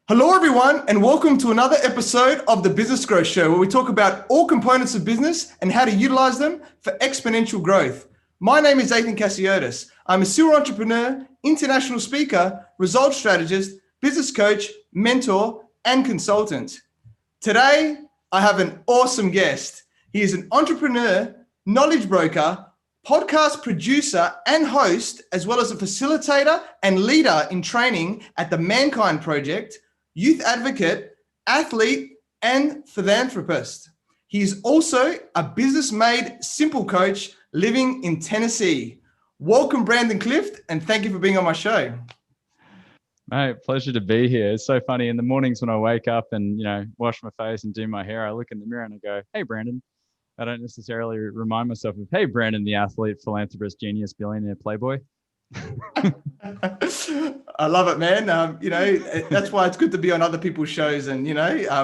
Hello, everyone, and welcome to another episode of the Business Growth Show, where we talk about all components of business and how to utilize them for exponential growth. My name is Athin Cassiotis. I'm a serial entrepreneur, international speaker, results strategist, business coach, mentor, and consultant. Today, I have an awesome guest. He is an entrepreneur, knowledge broker, podcast producer and host, as well as a facilitator and leader in training at the Mankind Project, youth advocate, athlete, and philanthropist. He is also a business made simple coach living in Tennessee. Welcome, Brandon Clift, and thank you for being on my show. Mate, pleasure to be here. It's so funny. In the mornings when I wake up and, wash my face and do my hair, I look in the mirror and I go, hey, Brandon. I don't necessarily remind myself of, hey, Brandon, the athlete, philanthropist, genius, billionaire, playboy. I love it, man. That's why it's good to be on other people's shows and,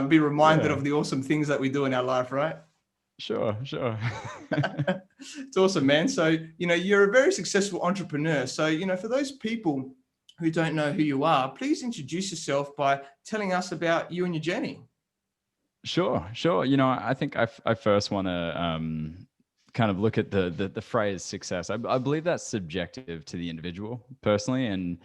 be reminded of the awesome things that we do in our life, right? Sure. It's awesome, man. So, you're a very successful entrepreneur. So, for those people who don't know who you are, please introduce yourself by telling us about you and your journey. Sure. I think I first want to kind of look at the phrase success. I believe that's subjective to the individual personally. And,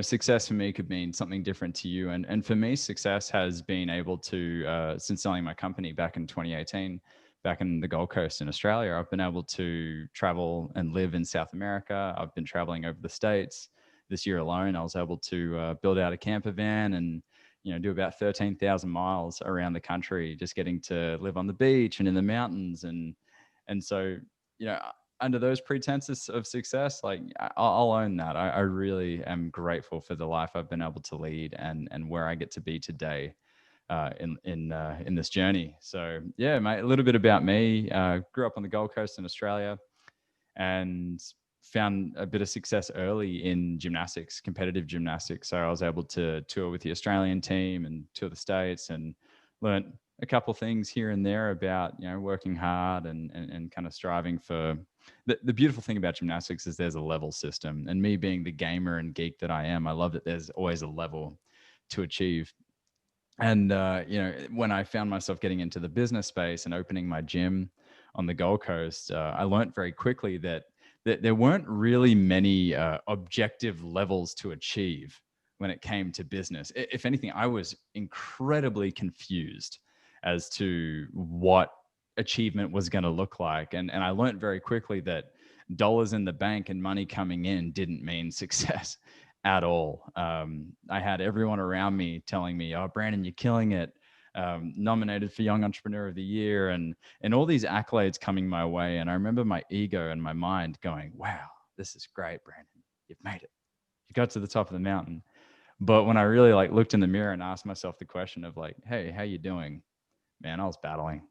success for me could mean something different to you. And for me, success has been able to, since selling my company back in 2018, back in the Gold Coast in Australia, I've been able to travel and live in South America. I've been traveling over the States. This year alone, I was able to build out a camper van and do about 13,000 miles around the country, just getting to live on the beach and in the mountains. And so, under those pretenses of success, like I'll own that. I really am grateful for the life I've been able to lead and where I get to be today in this journey. So yeah, mate, a little bit about me. Grew up on the Gold Coast in Australia and found a bit of success early in gymnastics, competitive gymnastics. So I was able to tour with the Australian team and tour the States and learned a couple of things here and there about, working hard and kind of striving for the beautiful thing about gymnastics is there's a level system. And me being the gamer and geek that I am, I love that there's always a level to achieve. And, when I found myself getting into the business space and opening my gym on the Gold Coast, I learned very quickly that there weren't really many objective levels to achieve when it came to business. If anything, I was incredibly confused as to what achievement was going to look like. And I learned very quickly that dollars in the bank and money coming in didn't mean success at all. I had everyone around me telling me, oh, Brandon, you're killing it. Nominated for Young Entrepreneur of the Year and all these accolades coming my way. And I remember my ego and my mind going, wow, this is great, Brandon. You've made it. You got to the top of the mountain. But when I really looked in the mirror and asked myself the question of hey, how you doing? Man, I was battling,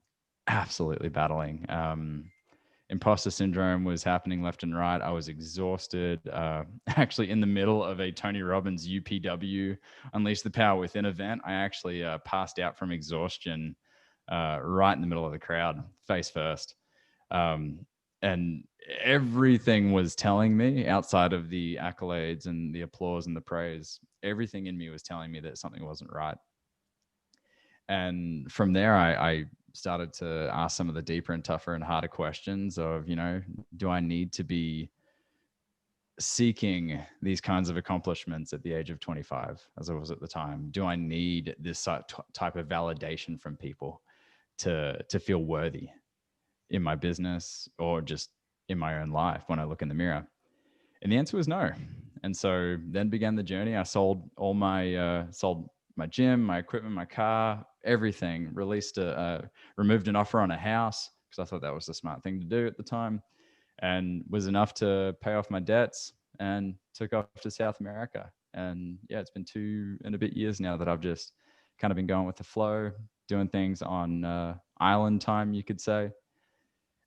absolutely battling. Imposter syndrome was happening left and right. I was exhausted, actually in the middle of a Tony Robbins UPW Unleash the Power Within event. I actually passed out from exhaustion right in the middle of the crowd, face first. And everything was telling me, outside of the accolades and the applause and the praise, everything in me was telling me that something wasn't right. And from there, I started to ask some of the deeper and tougher and harder questions of, do I need to be seeking these kinds of accomplishments at the age of 25, as I was at the time? Do I need this type of validation from people to feel worthy in my business or just in my own life when I look in the mirror? And the answer was no. And so then began the journey. I sold all sold my gym, my equipment, my car, everything, removed an offer on a house because I thought that was the smart thing to do at the time, and was enough to pay off my debts and took off to South America. And yeah, it's been 2 and a bit years now that I've just kind of been going with the flow, doing things on island time, you could say.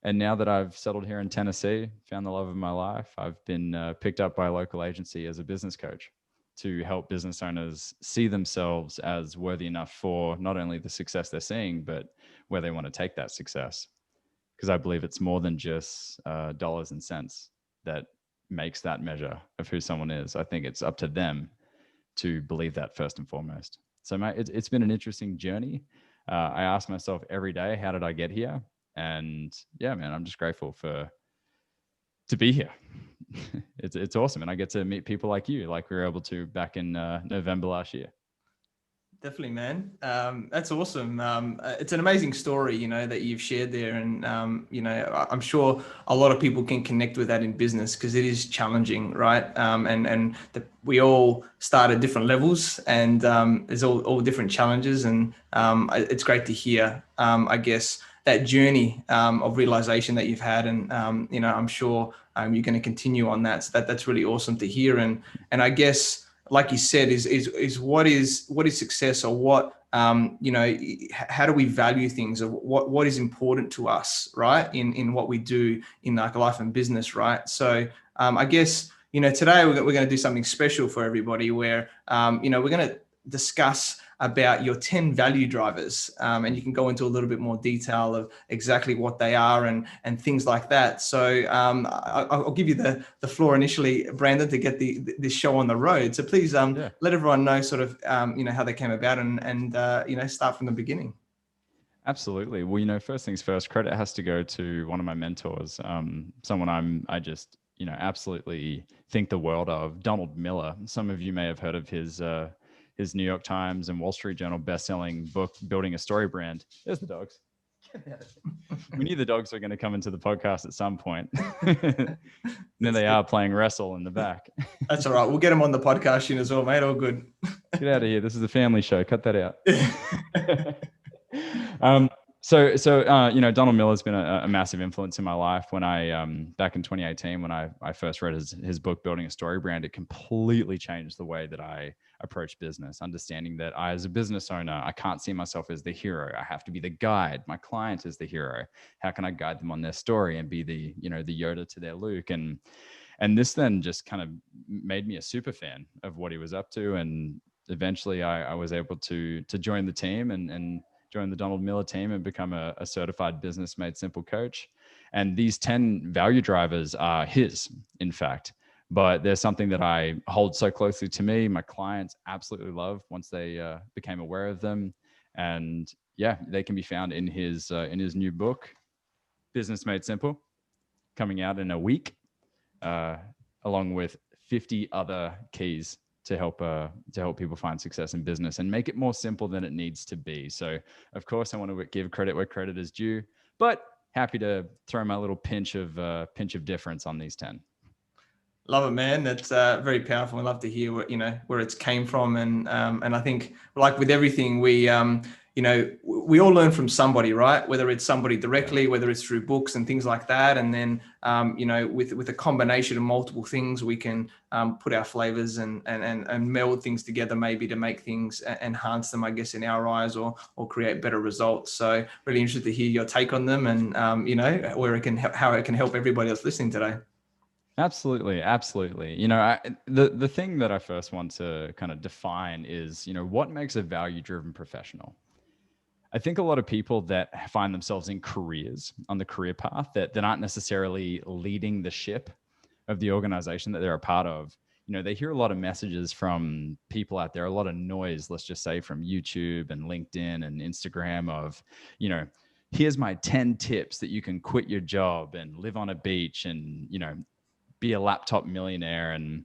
And now that I've settled here in Tennessee, found the love of my life, I've been picked up by a local agency as a business coach to help business owners see themselves as worthy enough for not only the success they're seeing, but where they want to take that success. Because I believe it's more than just dollars and cents that makes that measure of who someone is. I think it's up to them to believe that first and foremost. So mate, it's been an interesting journey. I ask myself every day, how did I get here? And yeah, man, I'm just grateful to be here. It's awesome. And I get to meet people like you, like we were able to back in November last year. Definitely, man. That's awesome. It's an amazing story, that you've shared there. And, I'm sure a lot of people can connect with that in business because it is challenging, right? We all start at different levels, and there's all different challenges. And it's great to hear, I guess, that journey of realization that you've had. And, I'm sure you're going to continue on that. So that's really awesome to hear. And I guess, like you said, is what is success, or what how do we value things, or what is important to us, right? In what we do in like life and business, right? So I guess today we're going to do something special for everybody, where we're going to discuss about your 10 value drivers, and you can go into a little bit more detail of exactly what they are and things like that. So I'll give you the floor initially, Brandon, to get this show on the road. So please let everyone know sort of how they came about, and start from the beginning. Absolutely. Well, first things first, credit has to go to one of my mentors, someone I just absolutely think the world of, Donald Miller. Some of you may have heard of his New York Times and Wall Street Journal best-selling book, Building a Story Brand. There's the dogs. We knew the dogs were going to come into the podcast at some point. And then they are playing wrestle in the back. That's all right. We'll get them on the podcast soon as well, mate. All good. Get out of here. This is a family show. Cut that out. So Donald Miller's been a massive influence in my life. When I, back in 2018, when I first read his book, Building a Story Brand, it completely changed the way that I approach business, understanding that I, as a business owner, I can't see myself as the hero. I have to be the guide. My client is the hero. How can I guide them on their story and be the Yoda to their Luke? And this then just kind of made me a super fan of what he was up to. And eventually I was able to join the team and join the Donald Miller team and become a certified Business Made Simple coach. And these 10 value drivers are his, in fact, but there's something that I hold so closely to me. My clients absolutely love once they became aware of them. And yeah, they can be found in his new book, Business Made Simple, coming out in a week, along with 50 other keys to help people find success in business and make it more simple than it needs to be. So, of course, I want to give credit where credit is due, but happy to throw my little pinch of difference on these 10. Love it, man. That's very powerful. I love to hear where it's came from, and I think, like with everything, we all learn from somebody, right? Whether it's somebody directly, whether it's through books and things like that, and then with a combination of multiple things, we can put our flavors and meld things together, maybe to make things enhance them, I guess, in our eyes, or create better results. So really interested to hear your take on them, and how it can help everybody else listening today. Absolutely. The thing that I first want to kind of define is, what makes a value-driven professional? I think a lot of people that find themselves in careers, on the career path, that aren't necessarily leading the ship of the organization that they're a part of. They hear a lot of messages from people out there, a lot of noise, let's just say, from YouTube and LinkedIn and Instagram of, here's my 10 tips that you can quit your job and live on a beach and, be a laptop millionaire. And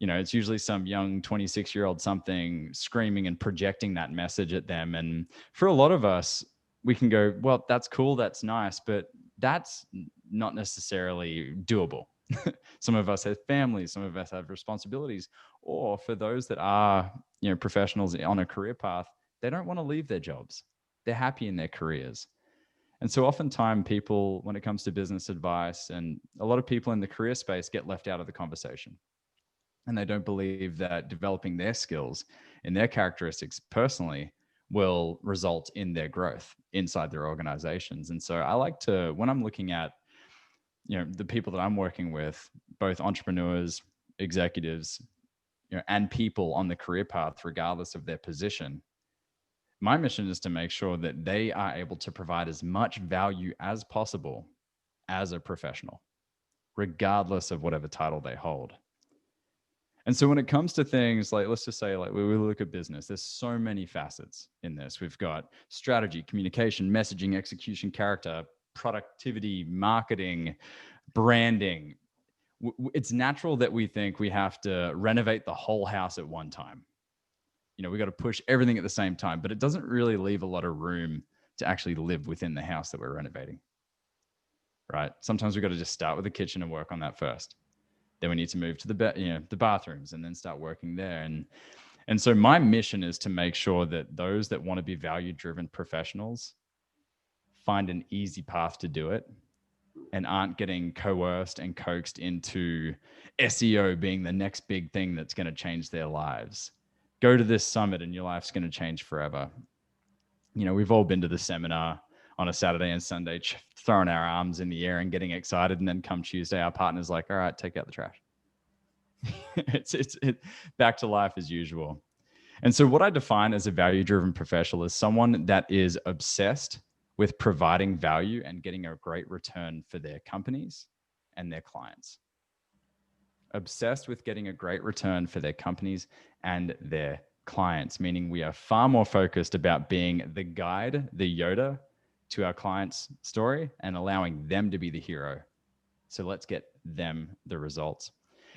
it's usually some young 26-year-old something screaming and projecting that message at them. And for a lot of us, we can go, well, that's cool, that's nice, but that's not necessarily doable. Some of us have families, some of us have responsibilities, or for those that are professionals on a career path, they don't want to leave their jobs. They're happy in their careers. And so oftentimes people, when it comes to business advice, and a lot of people in the career space get left out of the conversation. And they don't believe that developing their skills and their characteristics personally will result in their growth inside their organizations. And so I like to, when I'm looking at, the people that I'm working with, both entrepreneurs, executives, and people on the career path, regardless of their position, my mission is to make sure that they are able to provide as much value as possible as a professional, regardless of whatever title they hold. And so when it comes to things like, let's just say, like we look at business, there's so many facets in this. We've got strategy, communication, messaging, execution, character, productivity, marketing, branding. It's natural that we think we have to renovate the whole house at one time. We got to push everything at the same time, but it doesn't really leave a lot of room to actually live within the house that we're renovating, right? Sometimes we got to just start with the kitchen and work on that first. Then we need to move to the bathrooms and then start working there. And so my mission is to make sure that those that want to be value-driven professionals find an easy path to do it and aren't getting coerced and coaxed into SEO being the next big thing that's going to change their lives. Go to this summit and your life's going to change forever. We've all been to the seminar on a Saturday and Sunday, throwing our arms in the air and getting excited. And then come Tuesday, our partner's like, all right, take out the trash. it's back to life as usual. And so what I define as a value-driven professional is someone that is obsessed with providing value and getting a great return for their companies and their clients. Obsessed with getting a great return for their companies and their clients, meaning we are far more focused about being the guide, the Yoda to our client's story and allowing them to be the hero. So let's get them the results.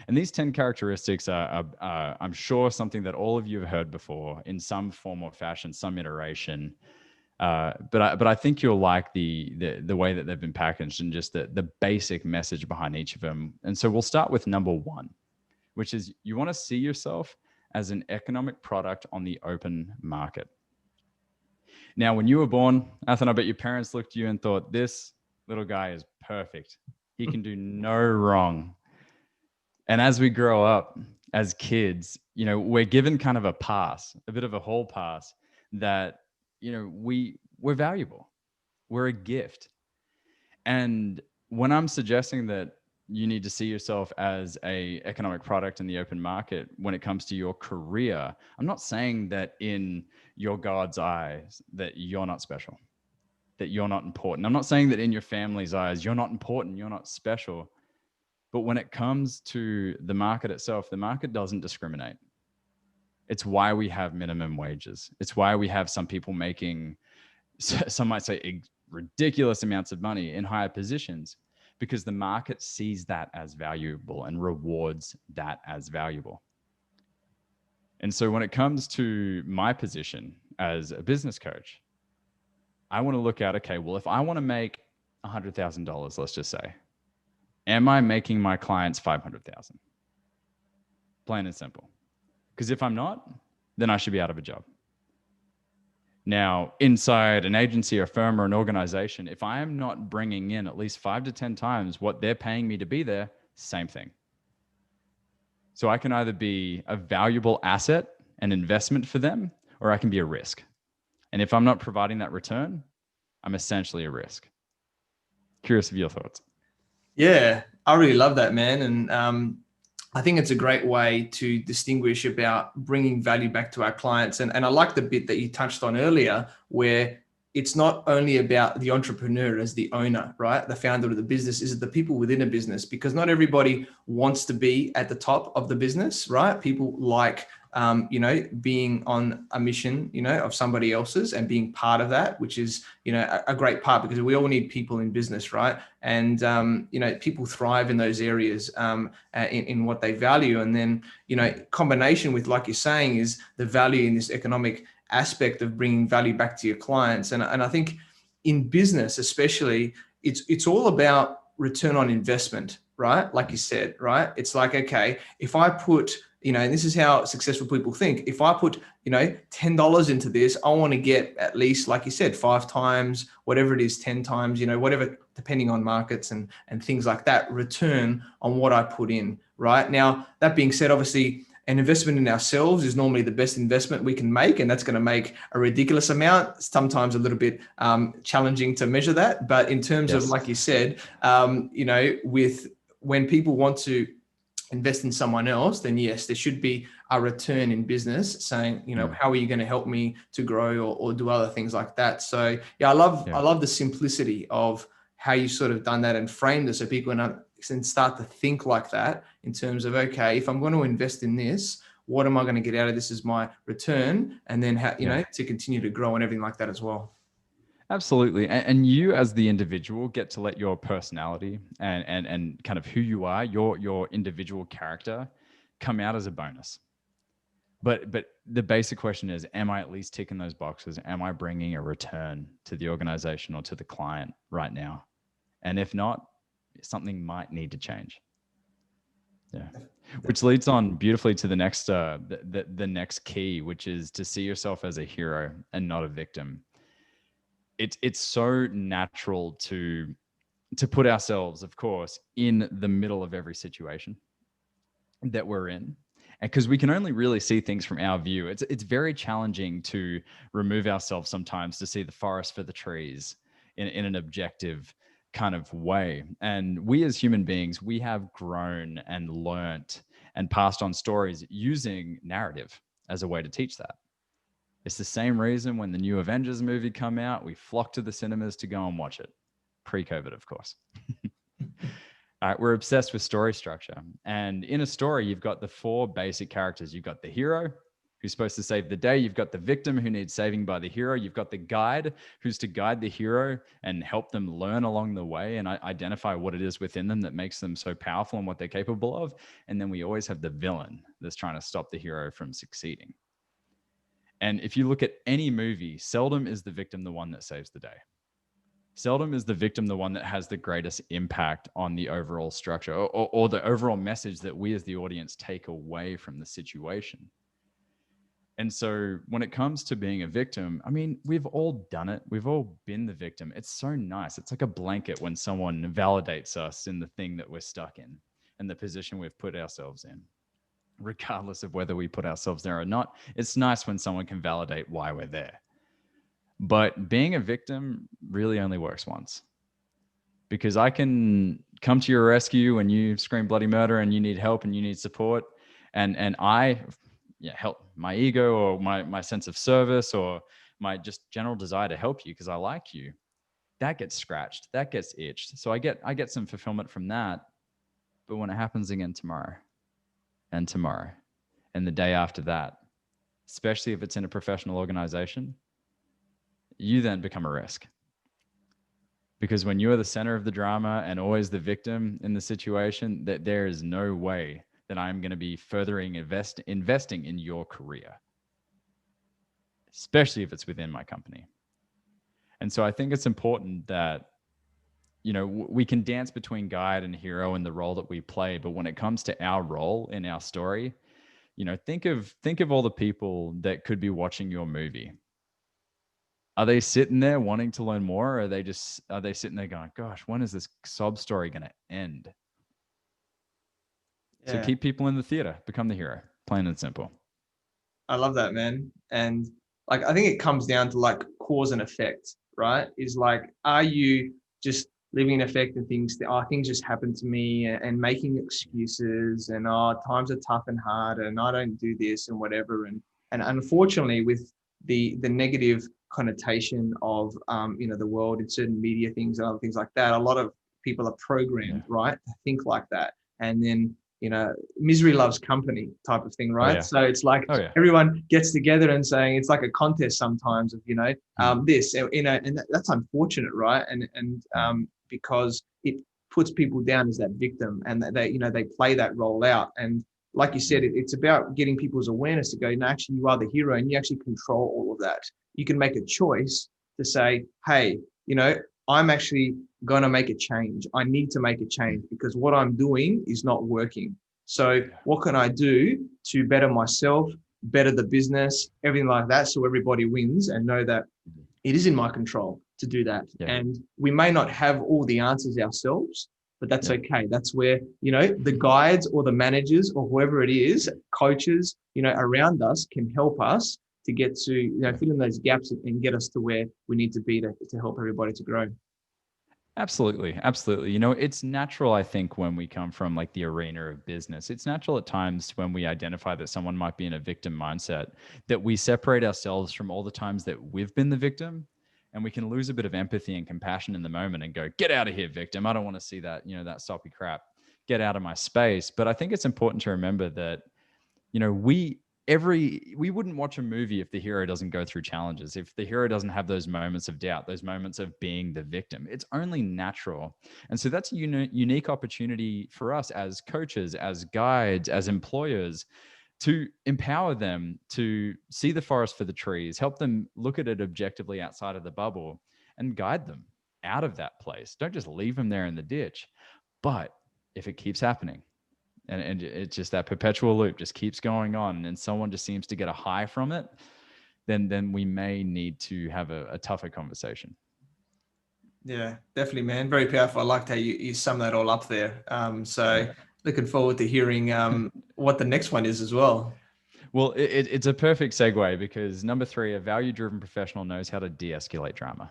And these 10 characteristics are I'm sure, something that all of you have heard before in some form or fashion, some iteration. But I think you'll like the way that they've been packaged and just the basic message behind each of them. And so we'll start with number 1, which is you want to see yourself as an economic product on the open market. Now, when you were born, Athin, I bet your parents looked at you and thought, this little guy is perfect. He can do no wrong. And as we grow up as kids, we're given kind of a pass, a bit of a hall pass that, we're valuable. We're a gift. And when I'm suggesting that you need to see yourself as an economic product in the open market when it comes to your career, I'm not saying that in your God's eyes that you're not special, that you're not important. I'm not saying that in your family's eyes you're not important, you're not special. But when it comes to the market itself, the market doesn't discriminate. It's why we have minimum wages. It's why we have some people making, some might say, ridiculous amounts of money in higher positions, because the market sees that as valuable and rewards that as valuable. And so when it comes to my position as a business coach, I want to look at, okay, well, if I want to make $100,000, let's just say, am I making my clients $500,000? Plain and simple. Because if I'm not, then I should be out of a job. Now, inside an agency or firm or an organization, if I am not bringing in at least 5 to 10 times what they're paying me to be there, same thing. So I can either be a valuable asset, an investment for them, or I can be a risk. And if I'm not providing that return, I'm essentially a risk. Curious of your thoughts. Yeah, I really love that, man. And I think it's a great way to distinguish about bringing value back to our clients. And I like the bit that you touched on earlier, where it's not only about the entrepreneur as the owner, right? The founder of the business, is it the people within a business? Because not everybody wants to be at the top of the business, right? People like, being on a mission, of somebody else's and being part of that, which is, a great part, because we all need people in business, right? And, people thrive in those areas in what they value. And then, combination with, like you're saying, is the value in this economic aspect of bringing value back to your clients. And I think in business, especially, it's all about return on investment, right? Like you said, right? It's like, okay, if I put, and this is how successful people think. If I put, $10 into this, I want to get at least, like you said, 5 times, whatever it is, 10 times, whatever, depending on markets and things like that, return on what I put in, right? Now, that being said, obviously, an investment in ourselves is normally the best investment we can make, and that's going to make a ridiculous amount, sometimes a little bit challenging to measure that. But in terms of, like you said, with when people want to invest in someone else, then yes, there should be a return in business saying, how are you going to help me to grow or do other things like that? So yeah, I love the simplicity of how you sort of done that and framed it so people and start to think like that in terms of, okay, if I'm going to invest in this, what am I going to get out of this as my return? And then, to continue to grow and everything like that as well. Absolutely. And you as the individual get to let your personality and kind of who you are, your individual character come out as a bonus. But the basic question is, am I at least ticking those boxes? Am I bringing a return to the organization or to the client right now? And if not, something might need to change. Yeah. Which leads on beautifully to the next the next key, which is to see yourself as a hero and not a victim. It's so natural to put ourselves, of course, in the middle of every situation that we're in. And because we can only really see things from our view, it's very challenging to remove ourselves sometimes to see the forest for the trees in an objective kind of way. And we as human beings, we have grown and learnt and passed on stories using narrative as a way to teach that. It's the same reason when the new Avengers movie come out, we flock to the cinemas to go and watch it. Pre-COVID, of course. All right, we're obsessed with story structure. And in a story, you've got the four basic characters. You've got the hero, who's supposed to save the day. You've got the victim who needs saving by the hero. You've got the guide, who's to guide the hero and help them learn along the way and identify what it is within them that makes them so powerful and what they're capable of. And then we always have the villain that's trying to stop the hero from succeeding. And if you look at any movie, seldom is the victim the one that saves the day. Seldom is the victim the one that has the greatest impact on the overall structure or the overall message that we as the audience take away from the situation. And so when it comes to being a victim, I mean, we've all done it. We've all been the victim. It's so nice. It's like a blanket when someone validates us in the thing that we're stuck in and the position we've put ourselves in. Regardless of whether we put ourselves there or not, it's nice when someone can validate why we're there. But being a victim really only works once, because I can come to your rescue when you scream bloody murder and you need help and you need support, and I help my ego or my sense of service or my just general desire to help you because I like you. That gets scratched, that gets itched. So I get some fulfillment from that. But when it happens again tomorrow, and tomorrow, and the day after that, especially if it's in a professional organization, you then become a risk. Because when you are the center of the drama and always the victim in the situation, that there is no way that I'm going to be furthering investing in your career, especially if it's within my company. And so I think it's important that, we can dance between guide and hero and the role that we play. But when it comes to our role in our story, think of all the people that could be watching your movie. Are they sitting there wanting to learn more? Or are they sitting there going, gosh, when is this sob story going to end? Yeah. So keep people in the theater, become the hero, plain and simple. I love that, man. And I think it comes down to cause and effect, right? Is are you just living in effect and things just happen to me and making excuses and times are tough and hard and I don't do this and whatever. And unfortunately with the negative connotation of, the world in certain media things and other things like that, a lot of people are programmed, right, to think like that. And then, misery loves company type of thing, right? Oh, yeah. So it's everyone gets together and saying it's like a contest sometimes of, this, and that's unfortunate, right? And because it puts people down as that victim and they play that role out. And like you said, it's about getting people's awareness to go, no, actually you are the hero and you actually control all of that. You can make a choice to say, hey, I'm actually going to make a change. I need to make a change because what I'm doing is not working. So what can I do to better myself, better the business, everything like that, so everybody wins and know that it is in my control to do that. Yeah. And we may not have all the answers ourselves, but that's okay. That's where, the guides or the managers or whoever it is, coaches, around us can help us to get to, fill in those gaps and get us to where we need to be to help everybody to grow. Absolutely. Absolutely. It's natural, I think, when we come from the arena of business, it's natural at times when we identify that someone might be in a victim mindset, that we separate ourselves from all the times that we've been the victim And we can lose a bit of empathy and compassion in the moment and go, get out of here, victim. I don't want to see that, that soppy crap. Get out of my space. But I think it's important to remember that, we wouldn't watch a movie if the hero doesn't go through challenges, if the hero doesn't have those moments of doubt, those moments of being the victim. It's only natural. And so that's a unique opportunity for us as coaches, as guides, as employers, to empower them to see the forest for the trees, help them look at it objectively outside of the bubble, and guide them out of that place. Don't just leave them there in the ditch. But if it keeps happening, and it's just that perpetual loop just keeps going on, and someone just seems to get a high from it, then we may need to have a tougher conversation. Yeah, definitely, man. Very powerful. I liked how you sum that all up there. So looking forward to hearing what the next one is as well. Well, it's a perfect segue, because number 3, a value-driven professional knows how to de-escalate drama.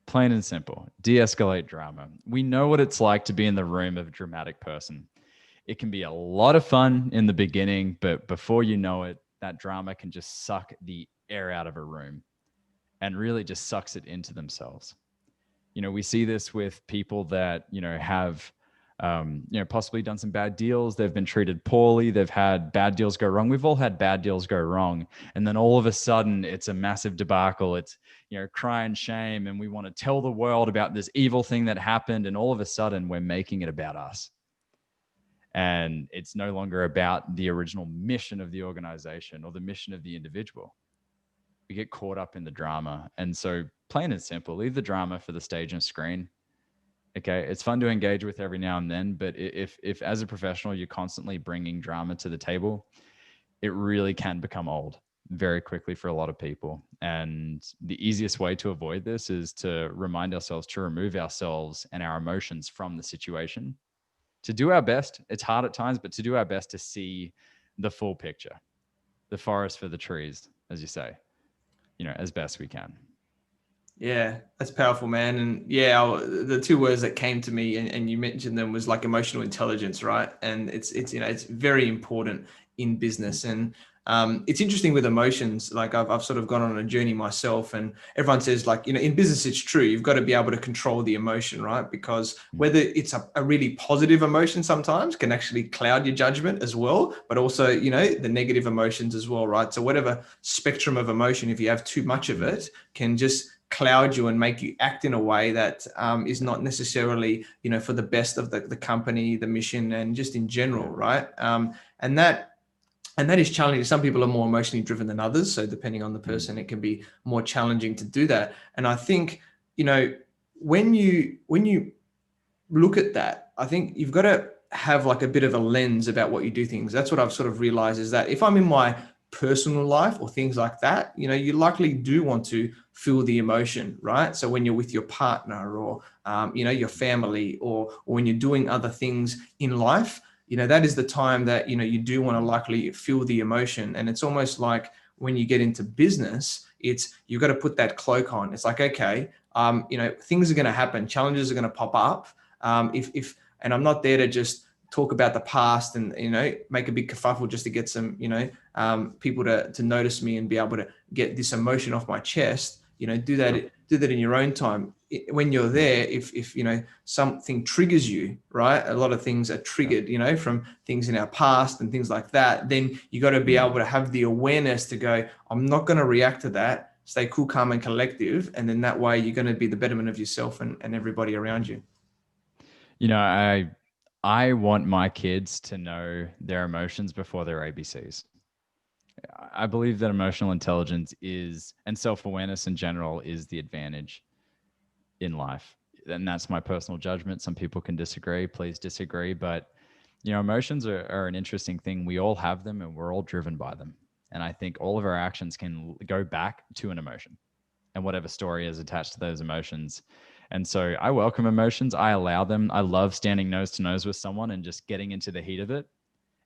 Plain and simple, de-escalate drama. We know what it's like to be in the room of a dramatic person. It can be a lot of fun in the beginning, but before you know it, that drama can just suck the air out of a room and really just sucks it into themselves. We see this with people that, have, possibly done some bad deals. They've been treated poorly. They've had bad deals go wrong. We've all had bad deals go wrong. And then all of a sudden it's a massive debacle. It's, cry and shame. And we want to tell the world about this evil thing that happened. And all of a sudden we're making it about us. And it's no longer about the original mission of the organization or the mission of the individual. We get caught up in the drama. And so, plain and simple, leave the drama for the stage and screen. Okay, it's fun to engage with every now and then, but if as a professional you're constantly bringing drama to the table, it really can become old very quickly for a lot of people. And the easiest way to avoid this is to remind ourselves to remove ourselves and our emotions from the situation, to do our best. It's hard at times, but to do our best to see the full picture, the forest for the trees, as you say, as best we can. Yeah, that's powerful, man. And yeah, the 2 words that came to me, and you mentioned them, was like emotional intelligence, right? And it's it's very important in business. And it's interesting with emotions. Like I've sort of gone on a journey myself, and everyone says, like, in business, it's true. You've got to be able to control the emotion, right? Because whether it's a really positive emotion sometimes can actually cloud your judgment as well, but also, the negative emotions as well, right? So whatever spectrum of emotion, if you have too much of it, can just cloud you and make you act in a way that is not necessarily, for the best of the company, the mission, and just in general, right? And that is challenging. Some people are more emotionally driven than others. So depending on the person, it can be more challenging to do that. And I think, when you look at that, I think you've got to have like a bit of a lens about what you do things. That's what I've sort of realized, is that if I'm in my personal life or things like that, you likely do want to feel the emotion, right? So when you're with your partner or, your family, or when you're doing other things in life, that is the time that, you do want to likely feel the emotion. And it's almost like when you get into business, you've got to put that cloak on. It's like, okay, things are going to happen. Challenges are going to pop up. And I'm not there to just talk about the past and, make a big kerfuffle just to get some, people to notice me and be able to get this emotion off my chest. Do that in your own time. When you're there, if something triggers you, right? A lot of things are triggered, from things in our past and things like that. Then you got to be able to have the awareness to go, I'm not going to react to that. Stay cool, calm, and collective. And then that way you're going to be the betterment of yourself and everybody around you. I want my kids to know their emotions before their ABCs. I believe that emotional intelligence and self-awareness in general is the advantage in life. And that's my personal judgment. Some people can disagree. Please disagree. But, emotions are an interesting thing. We all have them and we're all driven by them. And I think all of our actions can go back to an emotion and whatever story is attached to those emotions. And so I welcome emotions. I allow them. I love standing nose to nose with someone and just getting into the heat of it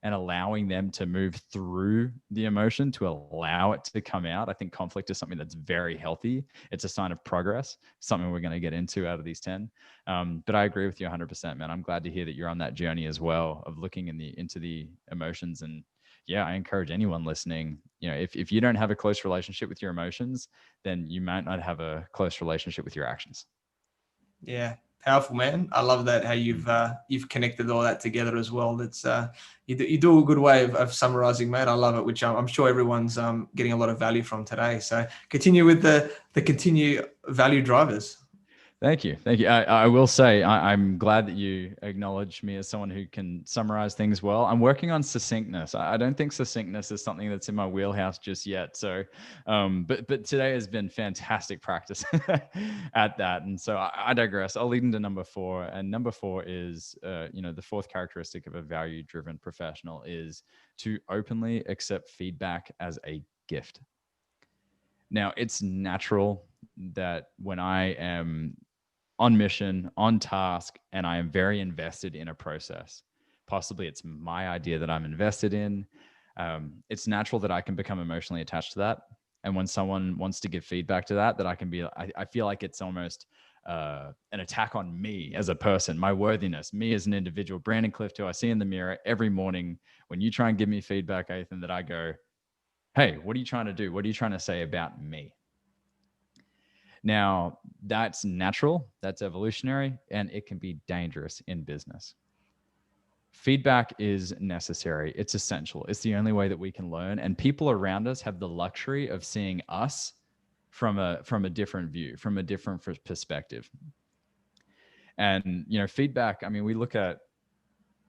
and allowing them to move through the emotion, to allow it to come out. I think conflict is something that's very healthy. It's a sign of progress, something we're going to get into out of these 10. But I agree with you 100%, man. I'm glad to hear that you're on that journey as well of looking into the emotions and yeah, I encourage anyone listening, if you don't have a close relationship with your emotions, then you might not have a close relationship with your actions. Yeah, powerful, man. I love that how you've connected all that together as well. That's you do a good way of summarizing, mate. I love it, which I'm sure everyone's getting a lot of value from today. So continue with the continue value drivers. Thank you. Thank you. I will say, I'm glad that you acknowledge me as someone who can summarize things well. I'm working on succinctness. I don't think succinctness is something that's in my wheelhouse just yet. So, but today has been fantastic practice at that. And so I digress. I'll lead into number 4. And number 4 is, the fourth characteristic of a value-driven professional is to openly accept feedback as a gift. Now, it's natural that when I am on mission, on task, and I am very invested in a process, possibly it's my idea that I'm invested in, it's natural that I can become emotionally attached to that. And when someone wants to give feedback to that I can be, I feel like it's almost an attack on me as a person, my worthiness, me as an individual. Brandon Clift, who I see in the mirror every morning, when you try and give me feedback, Athin, that I go, hey, what are you trying to do? What are you trying to say about me? Now, that's natural, that's evolutionary, and it can be dangerous in business. Feedback is necessary. It's essential. It's the only way that we can learn. And people around us have the luxury of seeing us from a different view, from a different perspective. And, feedback, I mean, we look at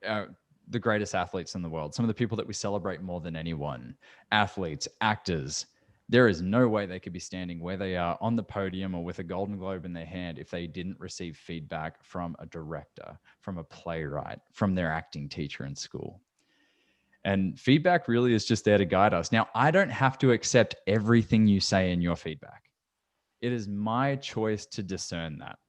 the greatest athletes in the world, some of the people that we celebrate more than anyone, athletes, actors. There is no way they could be standing where they are on the podium or with a Golden Globe in their hand if they didn't receive feedback from a director, from a playwright, from their acting teacher in school. And feedback really is just there to guide us. Now, I don't have to accept everything you say in your feedback. It is my choice to discern that.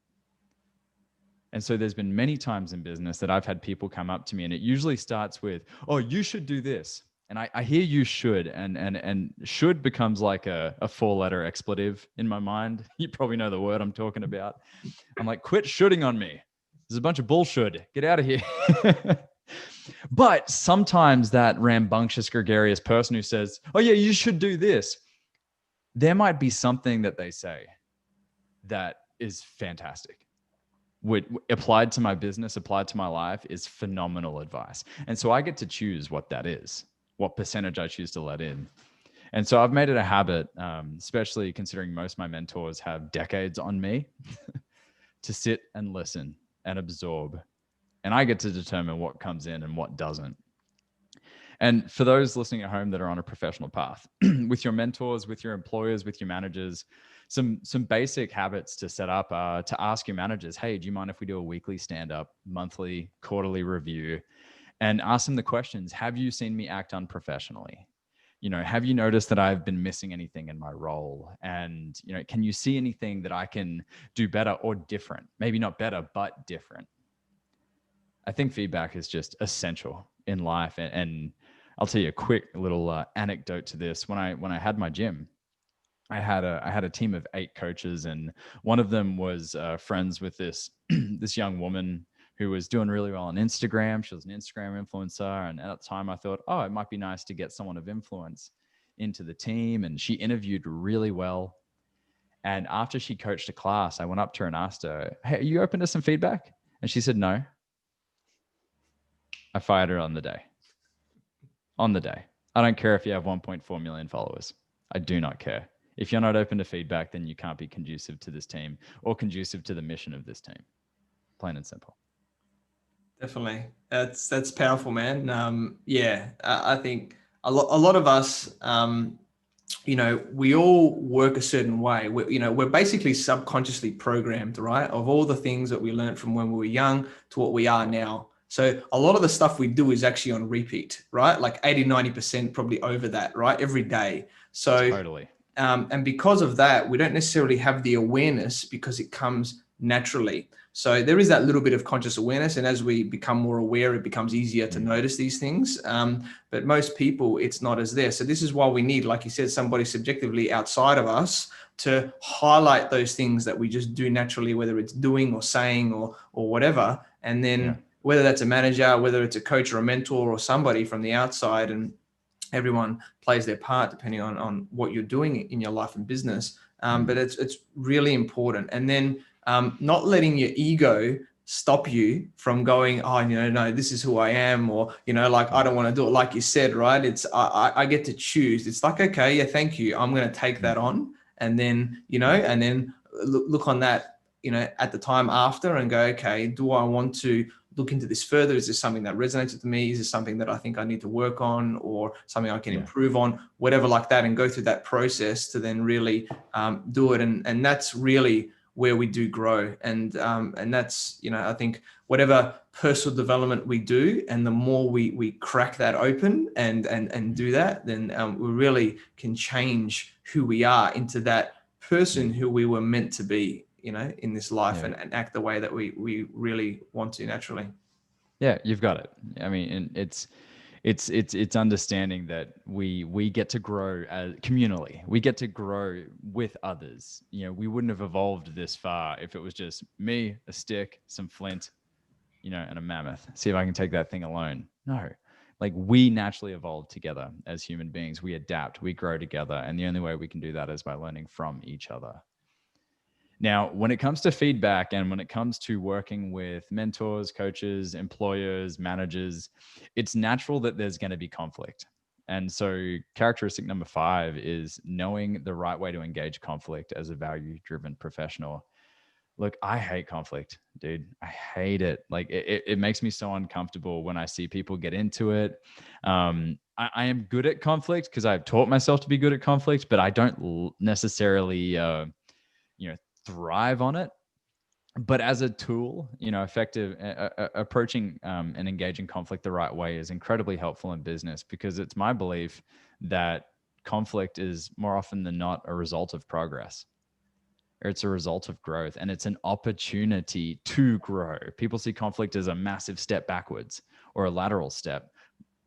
And so there's been many times in business that I've had people come up to me, and it usually starts with, oh, you should do this. And I hear you should, and should becomes like a 4-letter expletive in my mind. You probably know the word I'm talking about. I'm like, quit shooting on me. There's a bunch of bullshit. Get out of here. But sometimes that rambunctious, gregarious person who says, oh yeah, you should do this, there might be something that they say that is fantastic. Applied to my business, applied to my life, is phenomenal advice. And so I get to choose what that is, what percentage I choose to let in. And so I've made it a habit, especially considering most of my mentors have decades on me, to sit and listen and absorb. And I get to determine what comes in and what doesn't. And for those listening at home that are on a professional path, with your mentors, with your employers, with your managers, some basic habits to set up are to ask your managers, hey, do you mind if we do a weekly stand-up, monthly, quarterly review? And ask them the questions, have you seen me act unprofessionally? Have you noticed that I've been missing anything in my role? And, can you see anything that I can do better or different? Maybe not better, but different. I think feedback is just essential in life. And I'll tell you a quick little anecdote to this. When I had my gym, I had a team of 8 coaches, and one of them was friends with this this young woman who was doing really well on Instagram. She was an Instagram influencer. And at the time I thought, oh, it might be nice to get someone of influence into the team. And she interviewed really well. And after she coached a class, I went up to her and asked her, hey, are you open to some feedback? And she said, no. I fired her on the day. On the day. I don't care if you have 1.4 million followers. I do not care. If you're not open to feedback, then you can't be conducive to this team or conducive to the mission of this team. Plain and simple. Definitely. That's powerful, man. I think a lot of us, we all work a certain way. We're basically subconsciously programmed, right? Of all the things that we learned from when we were young to what we are now. So a lot of the stuff we do is actually on repeat, right? Like 80, 90% probably over that, right? Every day. So totally. And because of that, we don't necessarily have the awareness because it comes naturally. So there is that little bit of conscious awareness. And as we become more aware, it becomes easier to notice these things. But most people, it's not as there. So this is why we need, like you said, somebody subjectively outside of us to highlight those things that we just do naturally, whether it's doing or saying or whatever. And then whether that's a manager, whether it's a coach or a mentor or somebody from the outside. And everyone plays their part depending on what you're doing in your life and business. But it's really important. And then not letting your ego stop you from going, oh, no, this is who I am, or, like, I don't want to do it. Like you said, right? It's, I get to choose. It's like, okay, yeah, thank you. I'm going to take that on. And then, and then look on that, at the time after and go, okay, do I want to look into this further? Is this something that resonates with me? Is this something that I think I need to work on, or something I can improve on, whatever like that, and go through that process to then really do it. And that's really where we do grow. And that's, I think whatever personal development we do, and the more we crack that open and do that, then we really can change who we are into that person who we were meant to be, in this life, and act the way that we really want to naturally. Yeah, you've got it. I mean, and it's understanding that we get to grow communally. We get to grow with others. We wouldn't have evolved this far if it was just me, a stick, some flint, and a mammoth. See if I can take that thing alone. No, like, we naturally evolve together as human beings. We adapt, we grow together, and the only way we can do that is by learning from each other. Now, when it comes to feedback and when it comes to working with mentors, coaches, employers, managers, it's natural that there's going to be conflict. And so characteristic number 5 is knowing the right way to engage conflict as a value-driven professional. Look, I hate conflict, dude. I hate it. Like, it makes me so uncomfortable when I see people get into it. I am good at conflict because I've taught myself to be good at conflict, but I don't necessarily, thrive on it. But as a tool, effective approaching and engaging conflict the right way is incredibly helpful in business, because it's my belief that conflict is more often than not a result of progress, or it's a result of growth, and it's an opportunity to grow. People see conflict as a massive step backwards or a lateral step.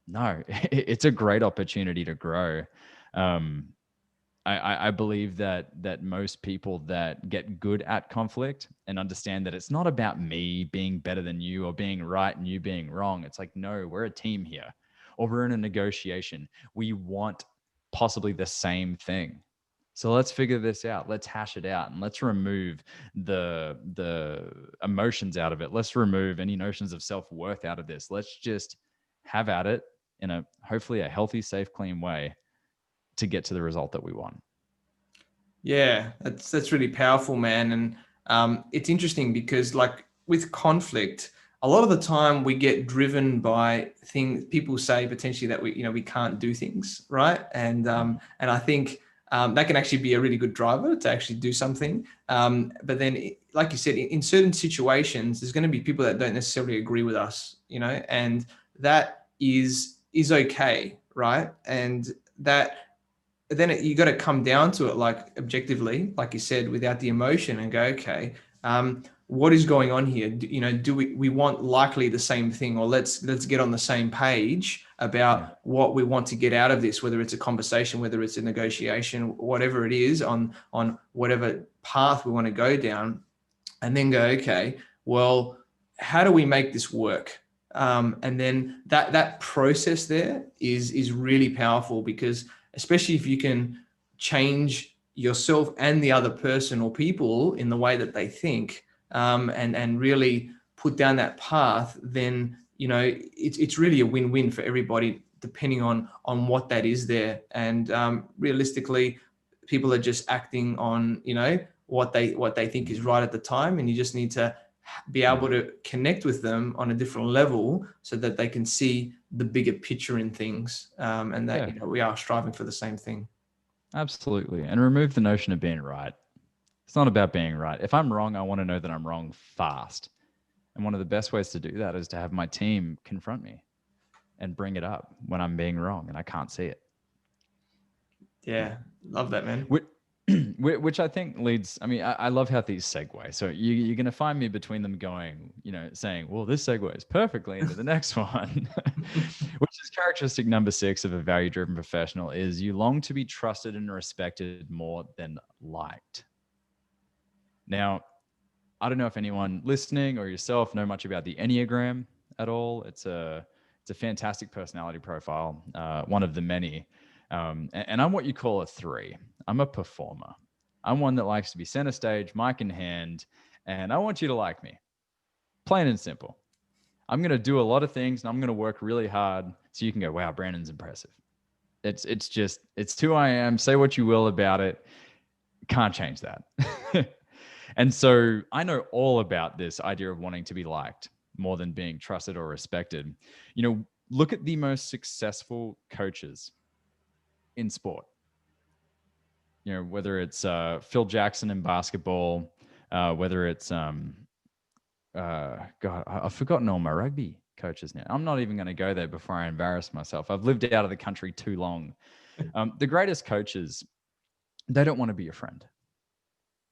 No, it's a great opportunity to grow. I believe that most people that get good at conflict and understand that it's not about me being better than you or being right and you being wrong. It's like, no, we're a team here, or we're in a negotiation. We want possibly the same thing. So let's figure this out. Let's hash it out, and let's remove the emotions out of it. Let's remove any notions of self-worth out of this. Let's just have at it in a hopefully a healthy, safe, clean way to get to the result that we want. Yeah, that's really powerful, man. And it's interesting because, like, with conflict, a lot of the time we get driven by things people say potentially that we can't do things, right? And I think that can actually be a really good driver to actually do something. But then, like you said, in certain situations, there's going to be people that don't necessarily agree with us, and that is okay, right? And that then you got to come down to it, like, objectively, like you said, without the emotion, and go, okay, what is going on here? Do we want likely the same thing, or let's get on the same page about what we want to get out of this, whether it's a conversation, whether it's a negotiation, whatever it is, on whatever path we want to go down, and then go, okay, well, how do we make this work? And then that process there is really powerful, because especially if you can change yourself and the other person or people in the way that they think, and really put down that path, then it's really a win-win for everybody, depending on what that is there. And realistically, people are just acting on what they think is right at the time, and you just need to be able to connect with them on a different level so that they can see the bigger picture in things, and that we are striving for the same thing. Absolutely. And remove the notion of being right. It's not about being right. If I'm wrong, I want to know that I'm wrong fast. And one of the best ways to do that is to have my team confront me and bring it up when I'm being wrong and I can't see it. Yeah, love that, man. Which I think leads, I mean, I love how these segue. So you're going to find me between them going, saying, well, this segues perfectly into the next one, which is characteristic number 6 of a value-driven professional, is you long to be trusted and respected more than liked. Now, I don't know if anyone listening or yourself know much about the Enneagram at all. It's a It's a fantastic personality profile, one of the many. And I'm what you call a 3. I'm a performer. I'm one that likes to be center stage, mic in hand, and I want you to like me. Plain and simple. I'm going to do a lot of things and I'm going to work really hard so you can go, wow, Brandon's impressive. It's who I am. Say what you will about it. Can't change that. And so I know all about this idea of wanting to be liked more than being trusted or respected. Look at the most successful coaches in sport. Whether it's Phil Jackson in basketball, whether it's God, I've forgotten all my rugby coaches now. I'm not even going to go there before I embarrass myself. I've lived out of the country too long. The greatest coaches, they don't want to be your friend.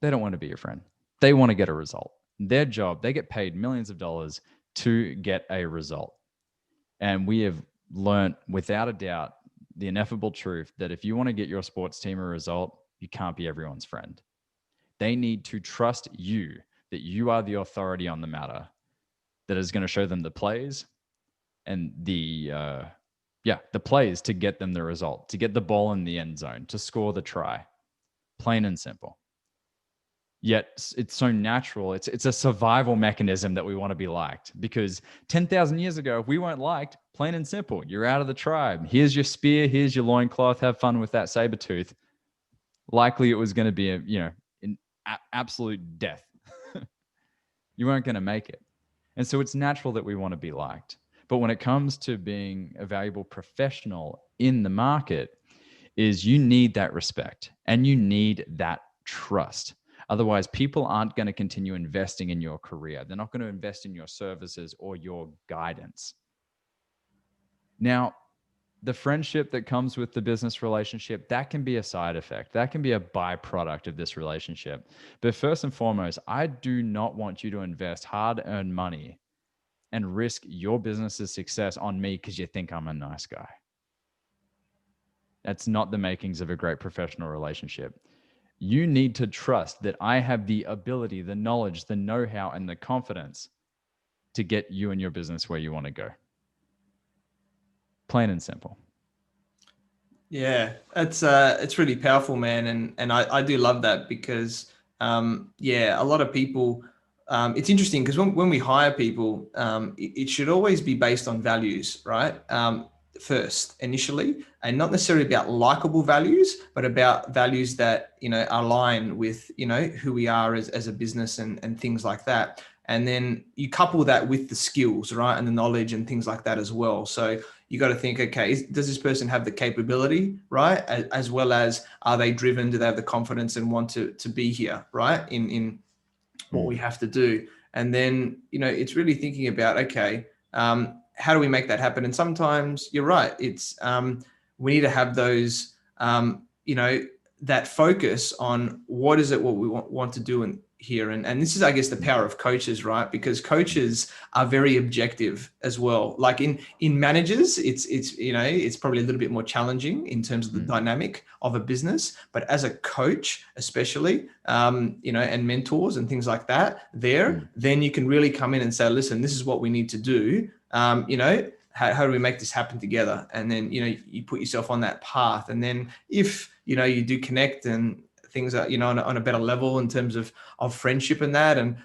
They don't want to be your friend. They want to get a result. Their job, they get paid millions of dollars to get a result. And we have learned without a doubt the ineffable truth that if you want to get your sports team a result, you can't be everyone's friend. They need to trust you, that you are the authority on the matter, that is going to show them the plays and the plays to get them the result, to get the ball in the end zone, to score the try. Plain and simple. Yet it's so natural. It's a survival mechanism that we want to be liked, because 10,000 years ago, we weren't liked. Plain and simple. You're out of the tribe. Here's your spear. Here's your loincloth. Have fun with that saber tooth. Likely it was going to be an absolute death. You weren't going to make it. And so it's natural that we want to be liked. But when it comes to being a valuable professional in the market, is you need that respect and you need that trust. Otherwise, people aren't going to continue investing in your career. They're not going to invest in your services or your guidance. Now, the friendship that comes with the business relationship, that can be a side effect. That can be a byproduct of this relationship. But first and foremost, I do not want you to invest hard-earned money and risk your business's success on me because you think I'm a nice guy. That's not the makings of a great professional relationship. You need to trust that I have the ability, the knowledge, the know-how, and the confidence to get you and your business where you want to go. Plain and simple. Yeah, it's really powerful, man, and I do love that because a lot of people. It's interesting because when we hire people, it should always be based on values, right? First, initially, and not necessarily about likable values, but about values that align with who we are as a business and things like that. And then you couple that with the skills, right, and the knowledge and things like that as well. So you got to think, okay, does this person have the capability, right, as well as are they driven? Do they have the confidence and want to be here, right, in what we have to do? And then it's really thinking about, okay, how do we make that happen? And sometimes you're right, it's we need to have those that focus on what we want to do here. And this is, I guess, the power of coaches, right? Because coaches are very objective as well. Like in managers, it's probably a little bit more challenging in terms of the dynamic of a business. But as a coach, especially, and mentors and things like that, then you can really come in and say, listen, this is what we need to do. How do we make this happen together? And then, you put yourself on that path. And then if, you do connect and things are, on a better level in terms of friendship and that. And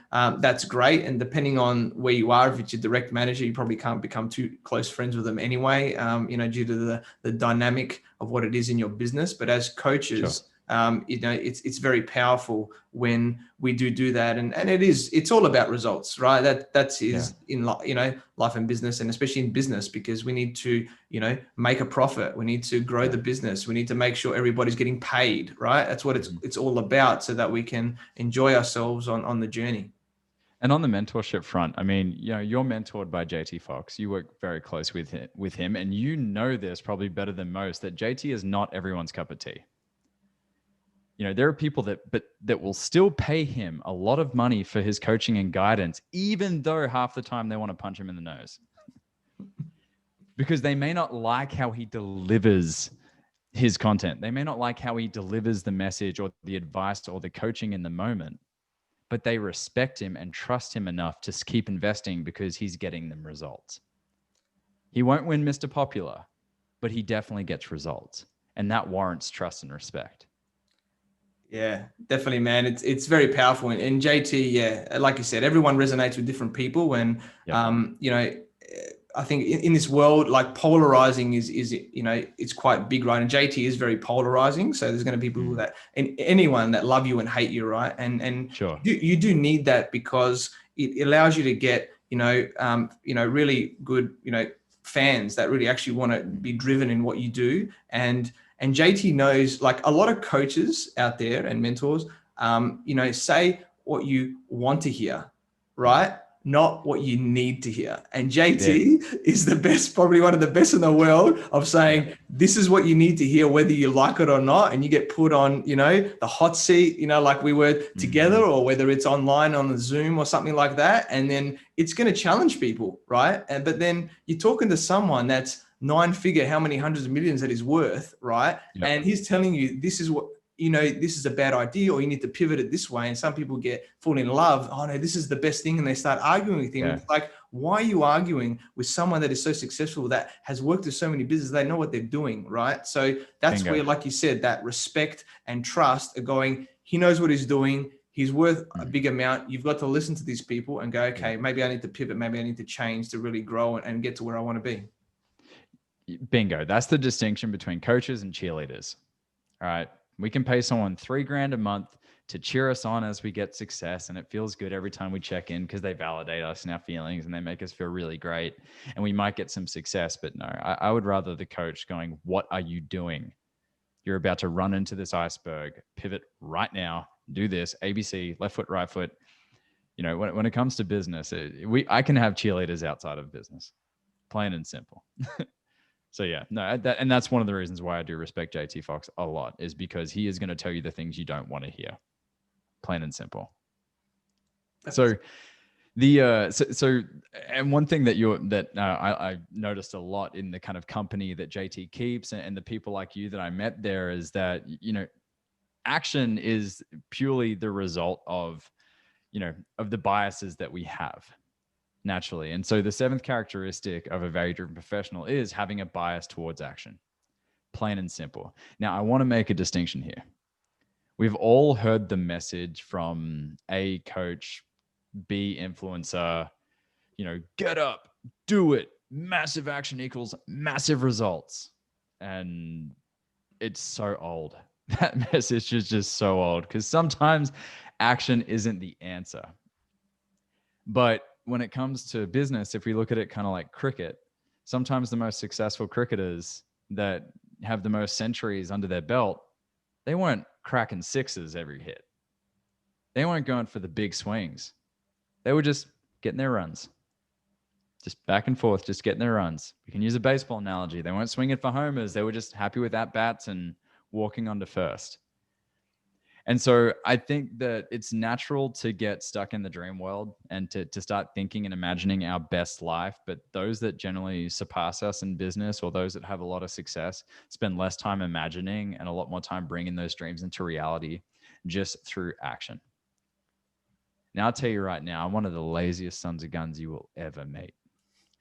that's great. And depending on where you are, if it's your direct manager, you probably can't become too close friends with them anyway, due to the dynamic of what it is in your business. But as coaches, it's very powerful when we do that. And it's all about results, right? That's in life and business, and especially in business, because we need to, make a profit. We need to grow the business. We need to make sure everybody's getting paid, right? That's what it's all about, so that we can enjoy ourselves on the journey. And on the mentorship front, I mean, you're mentored by JT Fox. You work very close with him, and this probably better than most, that JT is not everyone's cup of tea. There are people that will still pay him a lot of money for his coaching and guidance, even though half the time they want to punch him in the nose, because they may not like how he delivers his content. They may not like how he delivers the message or the advice or the coaching in the moment, but they respect him and trust him enough to keep investing because he's getting them results. He won't win Mr. Popular, but he definitely gets results. And that warrants trust and respect. Yeah, definitely, man. It's very powerful. And JT, yeah, like you said, everyone resonates with different people. And you know, I think in this world, like polarizing is it's quite big, right? And JT is very polarizing. So there's going to be people that, and anyone that love you and hate you, right? And sure, you do need that, because it allows you to get really good fans that really actually want to be driven in what you do. And JT knows, like a lot of coaches out there and mentors, say what you want to hear, right? Not what you need to hear. And JT is the best, probably one of the best in the world, of saying, this is what you need to hear, whether you like it or not. And you get put on, the hot seat, like we were together, or whether it's online on the Zoom or something like that. And then it's going to challenge people, right? But then you're talking to someone that's 9-figure, how many hundreds of millions that is worth, right? Yep. And he's telling you, this is what, this is a bad idea, or you need to pivot it this way. And some people fall in love. Oh no, this is the best thing. And they start arguing with him. Yeah. It's like, why are you arguing with someone that is so successful, that has worked with so many businesses? They know what they're doing, right? So that's where, like you said, that respect and trust are going, he knows what he's doing. He's worth a big amount. You've got to listen to these people and go, okay, maybe I need to pivot. Maybe I need to change to really grow and get to where I want to be. Bingo. That's the distinction between coaches and cheerleaders. All right. We can pay someone $3,000 a month to cheer us on as we get success. And it feels good every time we check in, because they validate us and our feelings and they make us feel really great. And we might get some success, but no, I would rather the coach going, what are you doing? You're about to run into this iceberg. Pivot right now. Do this. ABC, left foot, right foot. When it comes to business, I can have cheerleaders outside of business, plain and simple. So yeah, no, and that's one of the reasons why I do respect JT Fox a lot, is because he is going to tell you the things you don't want to hear, plain and simple. So and one thing that I noticed a lot in the kind of company that JT keeps and the people like you that I met there is that, action is purely the result of the biases that we have naturally. And so the 7th characteristic of a value-driven professional is having a bias towards action, plain and simple. Now, I want to make a distinction here. We've all heard the message from A, coach, B, influencer, get up, do it, massive action equals massive results. And it's so old. That message is just so old, because sometimes action isn't the answer. But when it comes to business, if we look at it kind of like cricket, sometimes the most successful cricketers that have the most centuries under their belt, they weren't cracking sixes every hit. They weren't going for the big swings. They were just getting their runs. Just back and forth, just getting their runs. We can use a baseball analogy. They weren't swinging for homers. They were just happy with at-bats and walking on to first. And so I think that it's natural to get stuck in the dream world and to start thinking and imagining our best life. But those that generally surpass us in business, or those that have a lot of success, spend less time imagining and a lot more time bringing those dreams into reality just through action. Now, I'll tell you right now, I'm one of the laziest sons of guns you will ever meet.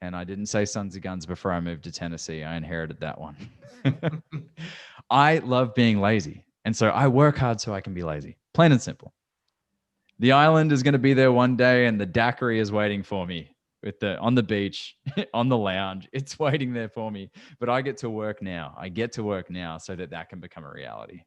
And I didn't say sons of guns before I moved to Tennessee. I inherited that one. I love being lazy. And so I work hard so I can be lazy, plain and simple. The island is going to be there one day, and the daiquiri is waiting for me on the beach, on the lounge. It's waiting there for me, but I get to work now. I get to work now so that can become a reality.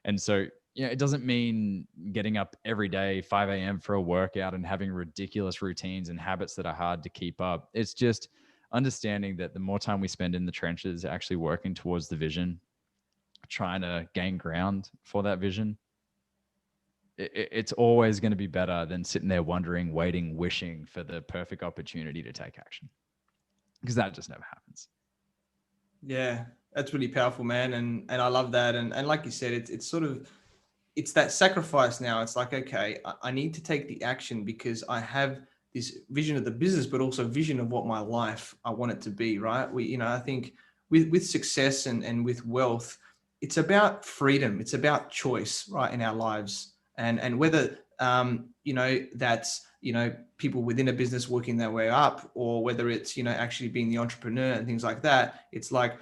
And so, it doesn't mean getting up every day, 5 a.m. for a workout and having ridiculous routines and habits that are hard to keep up. It's just understanding that the more time we spend in the trenches, actually working towards the vision, trying to gain ground for that vision, it's always going to be better than sitting there wondering, waiting, wishing for the perfect opportunity to take action, because that just never happens. Yeah, that's really powerful, man. And I love that. And like you said, it's that sacrifice now. It's like, okay, I need to take the action because I have this vision of the business, but also vision of what my life I want it to be, right? I think with success and with wealth, it's about freedom. It's about choice, right, in our lives. And whether, that's, people within a business working their way up, or whether it's, actually being the entrepreneur and things like that. It's like,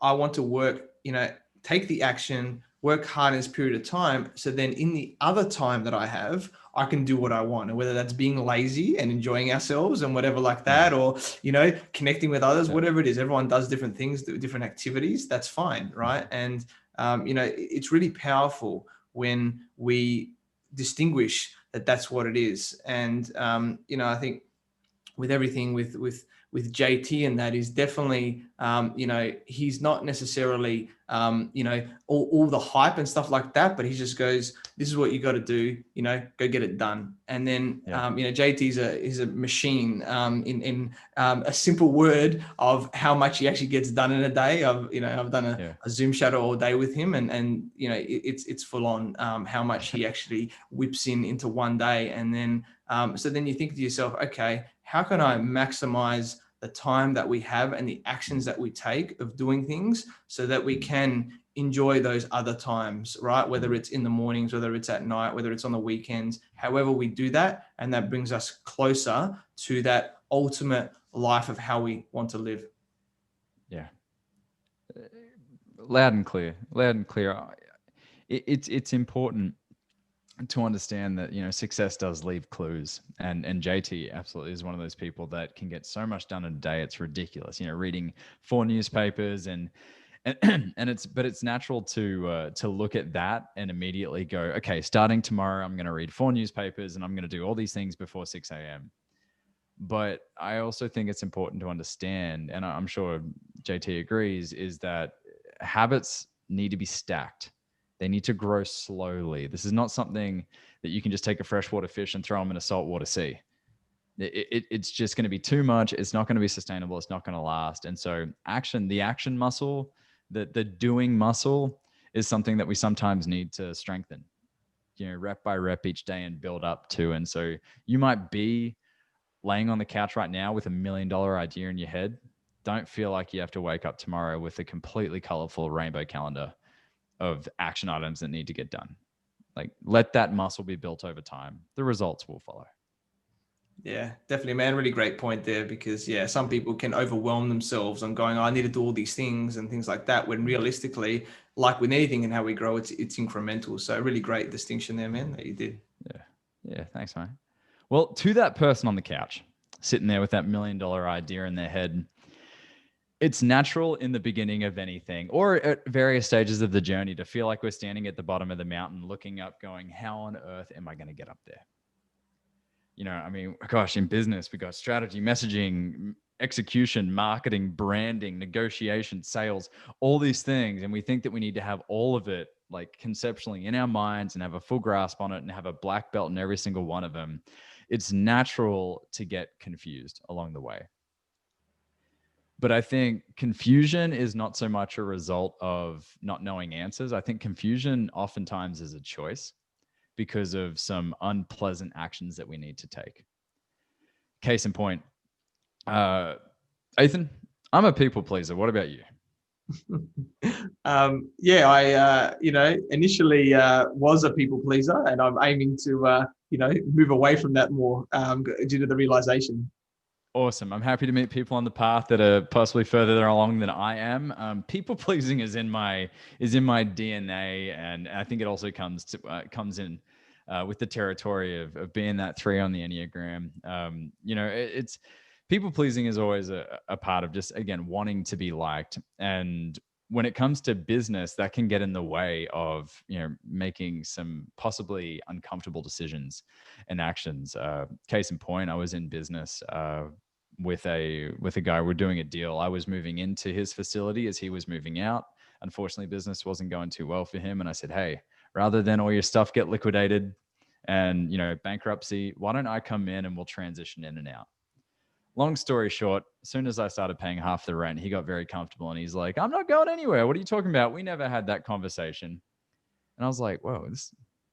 I want to work, take the action, work hard in this period of time. So then in the other time that I have, I can do what I want. And whether that's being lazy and enjoying ourselves and whatever like that, or, connecting with others, whatever it is, everyone does different things, different activities. That's fine. Right. And, it's really powerful when we distinguish that that's what it is. And, I think with everything with JT, and that is definitely, he's not necessarily, all the hype and stuff like that, but he just goes, this is what you got to do, go get it done. And then, JT is a machine, in a simple word of how much he actually gets done in a day. I've done a Zoom shadow all day with him, and it's full on, how much he actually whips into one day. And then, so then you think to yourself, okay, how can I maximize the time that we have and the actions that we take of doing things so that we can enjoy those other times, right? Whether it's in the mornings, whether it's at night, whether it's on the weekends, however we do that. And that brings us closer to that ultimate life of how we want to live. Yeah. Loud and clear. It's important to understand that, success does leave clues, and JT absolutely is one of those people that can get so much done in a day. It's ridiculous, reading 4 newspapers and it's natural to look at that and immediately go, okay, starting tomorrow, I'm going to read 4 newspapers and I'm going to do all these things before 6 a.m. But I also think it's important to understand, and I'm sure JT agrees, is that habits need to be stacked. They need to grow slowly. This is not something that you can just take a freshwater fish and throw them in a saltwater sea. It's just going to be too much. It's not going to be sustainable. It's not going to last. And so the action muscle, the doing muscle is something that we sometimes need to strengthen, rep by rep each day and build up to. And so you might be laying on the couch right now with $1 million idea in your head. Don't feel like you have to wake up tomorrow with a completely colorful rainbow calendar of action items that need to get done. Like, let that muscle be built over time. The results will follow. Yeah, definitely, man. Really great point there, because some people can overwhelm themselves on going, I need to do all these things and things like that, when realistically, like with anything and how we grow, it's incremental. So really great distinction there, man, that you did. Yeah. Thanks, man. Well, to that person on the couch, sitting there with that $1 million idea in their head, it's natural in the beginning of anything or at various stages of the journey to feel like we're standing at the bottom of the mountain, looking up, going, how on earth am I going to get up there? Gosh, in business, we got strategy, messaging, execution, marketing, branding, negotiation, sales, all these things. And we think that we need to have all of it, like, conceptually in our minds and have a full grasp on it and have a black belt in every single one of them. It's natural to get confused along the way. But I think confusion is not so much a result of not knowing answers. I think confusion oftentimes is a choice because of some unpleasant actions that we need to take. Case in point, Athin, I'm a people pleaser. What about you? I initially was a people pleaser, and I'm aiming to move away from that more due to the realization. Awesome. I'm happy to meet people on the path that are possibly further along than I am. People pleasing is in my DNA, and I think it also comes in with the territory of being that 3 on the Enneagram. It's people pleasing is always a part of just, again, wanting to be liked. And when it comes to business, that can get in the way of, making some possibly uncomfortable decisions and actions. Case in point, I was in business with a guy. We're doing a deal. I was moving into his facility as he was moving out. Unfortunately, business wasn't going too well for him. And I said, hey, rather than all your stuff get liquidated and, bankruptcy, why don't I come in and we'll transition in and out? Long story short, as soon as I started paying half the rent, he got very comfortable and he's like, I'm not going anywhere. What are you talking about? We never had that conversation. And I was like, whoa,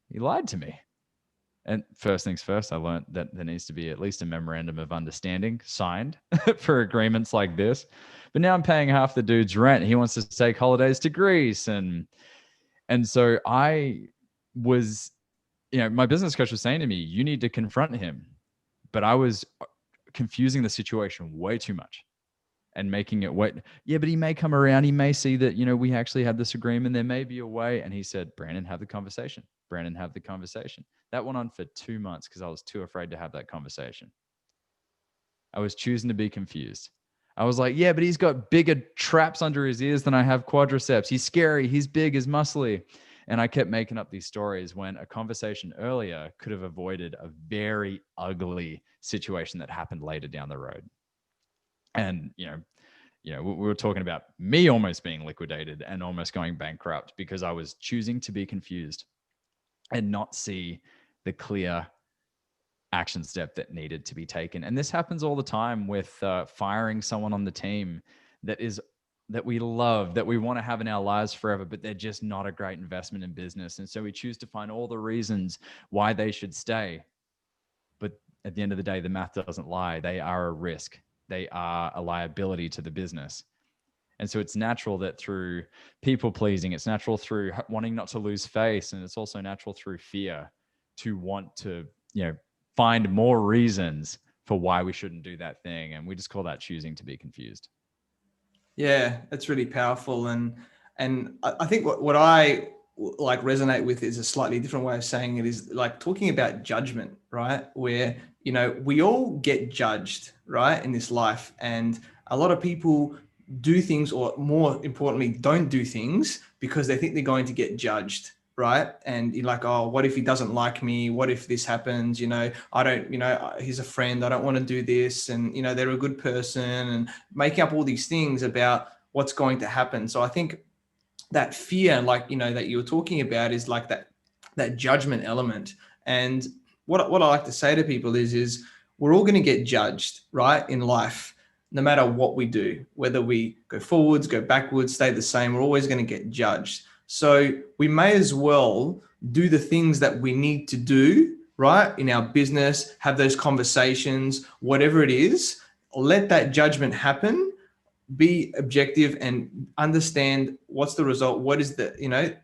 he lied to me. And first things first, I learned that there needs to be at least a memorandum of understanding signed for agreements like this. But now I'm paying half the dude's rent. He wants to take holidays to Greece. And so I was, my business coach was saying to me, you need to confront him. but I was confusing the situation way too much and making it wait. Yeah, but he may come around. He may see that, we actually had this agreement. There may be a way. And he said, Brandon, have the conversation. Brandon, have the conversation. That went on for 2 months because I was too afraid to have that conversation. I was choosing to be confused. I was like, yeah, but he's got bigger traps under his ears than I have quadriceps. He's scary. He's big. He's muscly. And I kept making up these stories when a conversation earlier could have avoided a very ugly situation that happened later down the road. And, we were talking about me almost being liquidated and almost going bankrupt because I was choosing to be confused and not see the clear action step that needed to be taken. And this happens all the time with firing someone on the team that we love, that we want to have in our lives forever, but they're just not a great investment in business. And so we choose to find all the reasons why they should stay. But at the end of the day, the math doesn't lie. They are a risk. They are a liability to the business. And so it's natural that through people pleasing, it's natural through wanting not to lose face. And it's also natural through fear to want to, find more reasons for why we shouldn't do that thing. And we just call that choosing to be confused. Yeah, that's really powerful. And I think what I like resonate with is a slightly different way of saying it, is like talking about judgment, right? Where, we all get judged, right, in this life. And a lot of people do things, or more importantly, don't do things because they think they're going to get judged. Right. And you're like, oh, what if he doesn't like me? What if this happens? I don't, he's a friend. I don't want to do this. And, they're a good person, and making up all these things about what's going to happen. So I think that fear, like, that you were talking about, is like that judgment element. And what I like to say to people is we're all going to get judged, right, in life, no matter what we do, whether we go forwards, go backwards, stay the same, we're always going to get judged. So we may as well do the things that we need to do, right, in our business, have those conversations, whatever it is, let that judgment happen, be objective and understand what's the result, what is the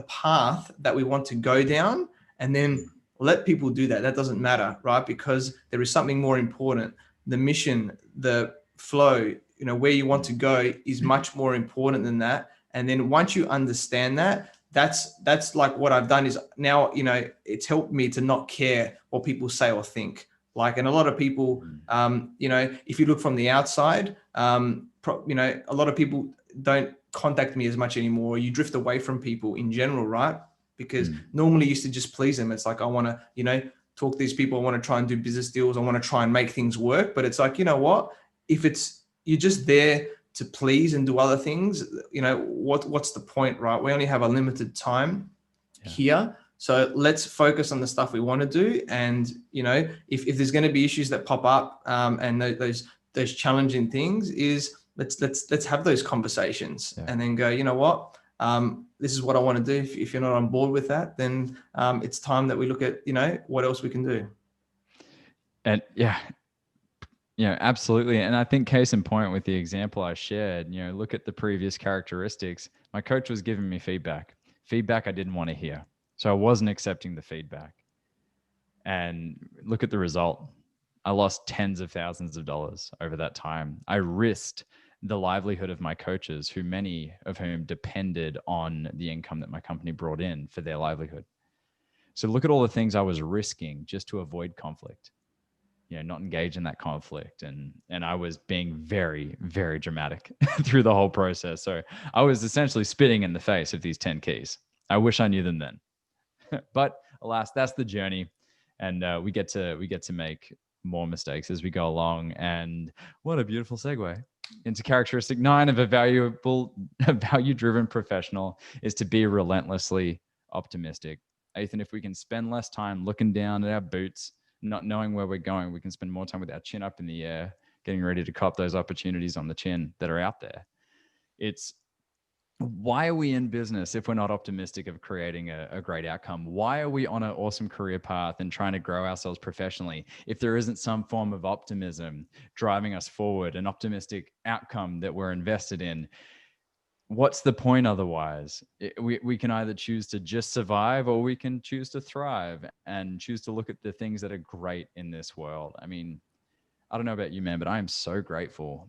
path that we want to go down, and then let people do that. That doesn't matter, right? Because there is something more important. The mission, the flow, where you want to go is much more important than that. And then once you understand that, that's like what I've done is now, it's helped me to not care what people say or think. Like, and a lot of people, if you look from the outside, a lot of people don't contact me as much anymore. You drift away from people in general, right? Because normally you used to just please them. It's like, I want to, talk to these people. I want to try and do business deals. I want to try and make things work. But it's like, you know what? If you're just there to please and do other things, what's the point, right? We only have a limited time here. So let's focus on the stuff we want to do. And, if there's going to be issues that pop up and those challenging things, is let's have those conversations and then go, you know what, this is what I want to do. If you're not on board with that, then it's time that we look at, what else we can do. And absolutely. And I think case in point with the example I shared, look at the previous characteristics. My coach was giving me feedback I didn't want to hear. So I wasn't accepting the feedback. And look at the result. I lost tens of thousands of dollars over that time. I risked the livelihood of my coaches, many of whom depended on the income that my company brought in for their livelihood. So look at all the things I was risking just to avoid conflict. Not engage in that conflict. And I was being very, very dramatic through the whole process. So I was essentially spitting in the face of these 10 keys. I wish I knew them then. But alas, that's the journey. And we get to make more mistakes as we go along. And what a beautiful segue into characteristic 9 of a value-driven professional is to be relentlessly optimistic. Athin, if we can spend less time looking down at our boots, not knowing where we're going, we can spend more time with our chin up in the air, getting ready to cop those opportunities on the chin that are out there. It's why are we in business if we're not optimistic of creating a great outcome? Why are we on an awesome career path and trying to grow ourselves professionally if there isn't some form of optimism driving us forward, an optimistic outcome that we're invested in? what's the point otherwise? We can either choose to just survive, or we can choose to thrive and choose to look at the things that are great in this world. I mean, I don't know about you, man, but I am so grateful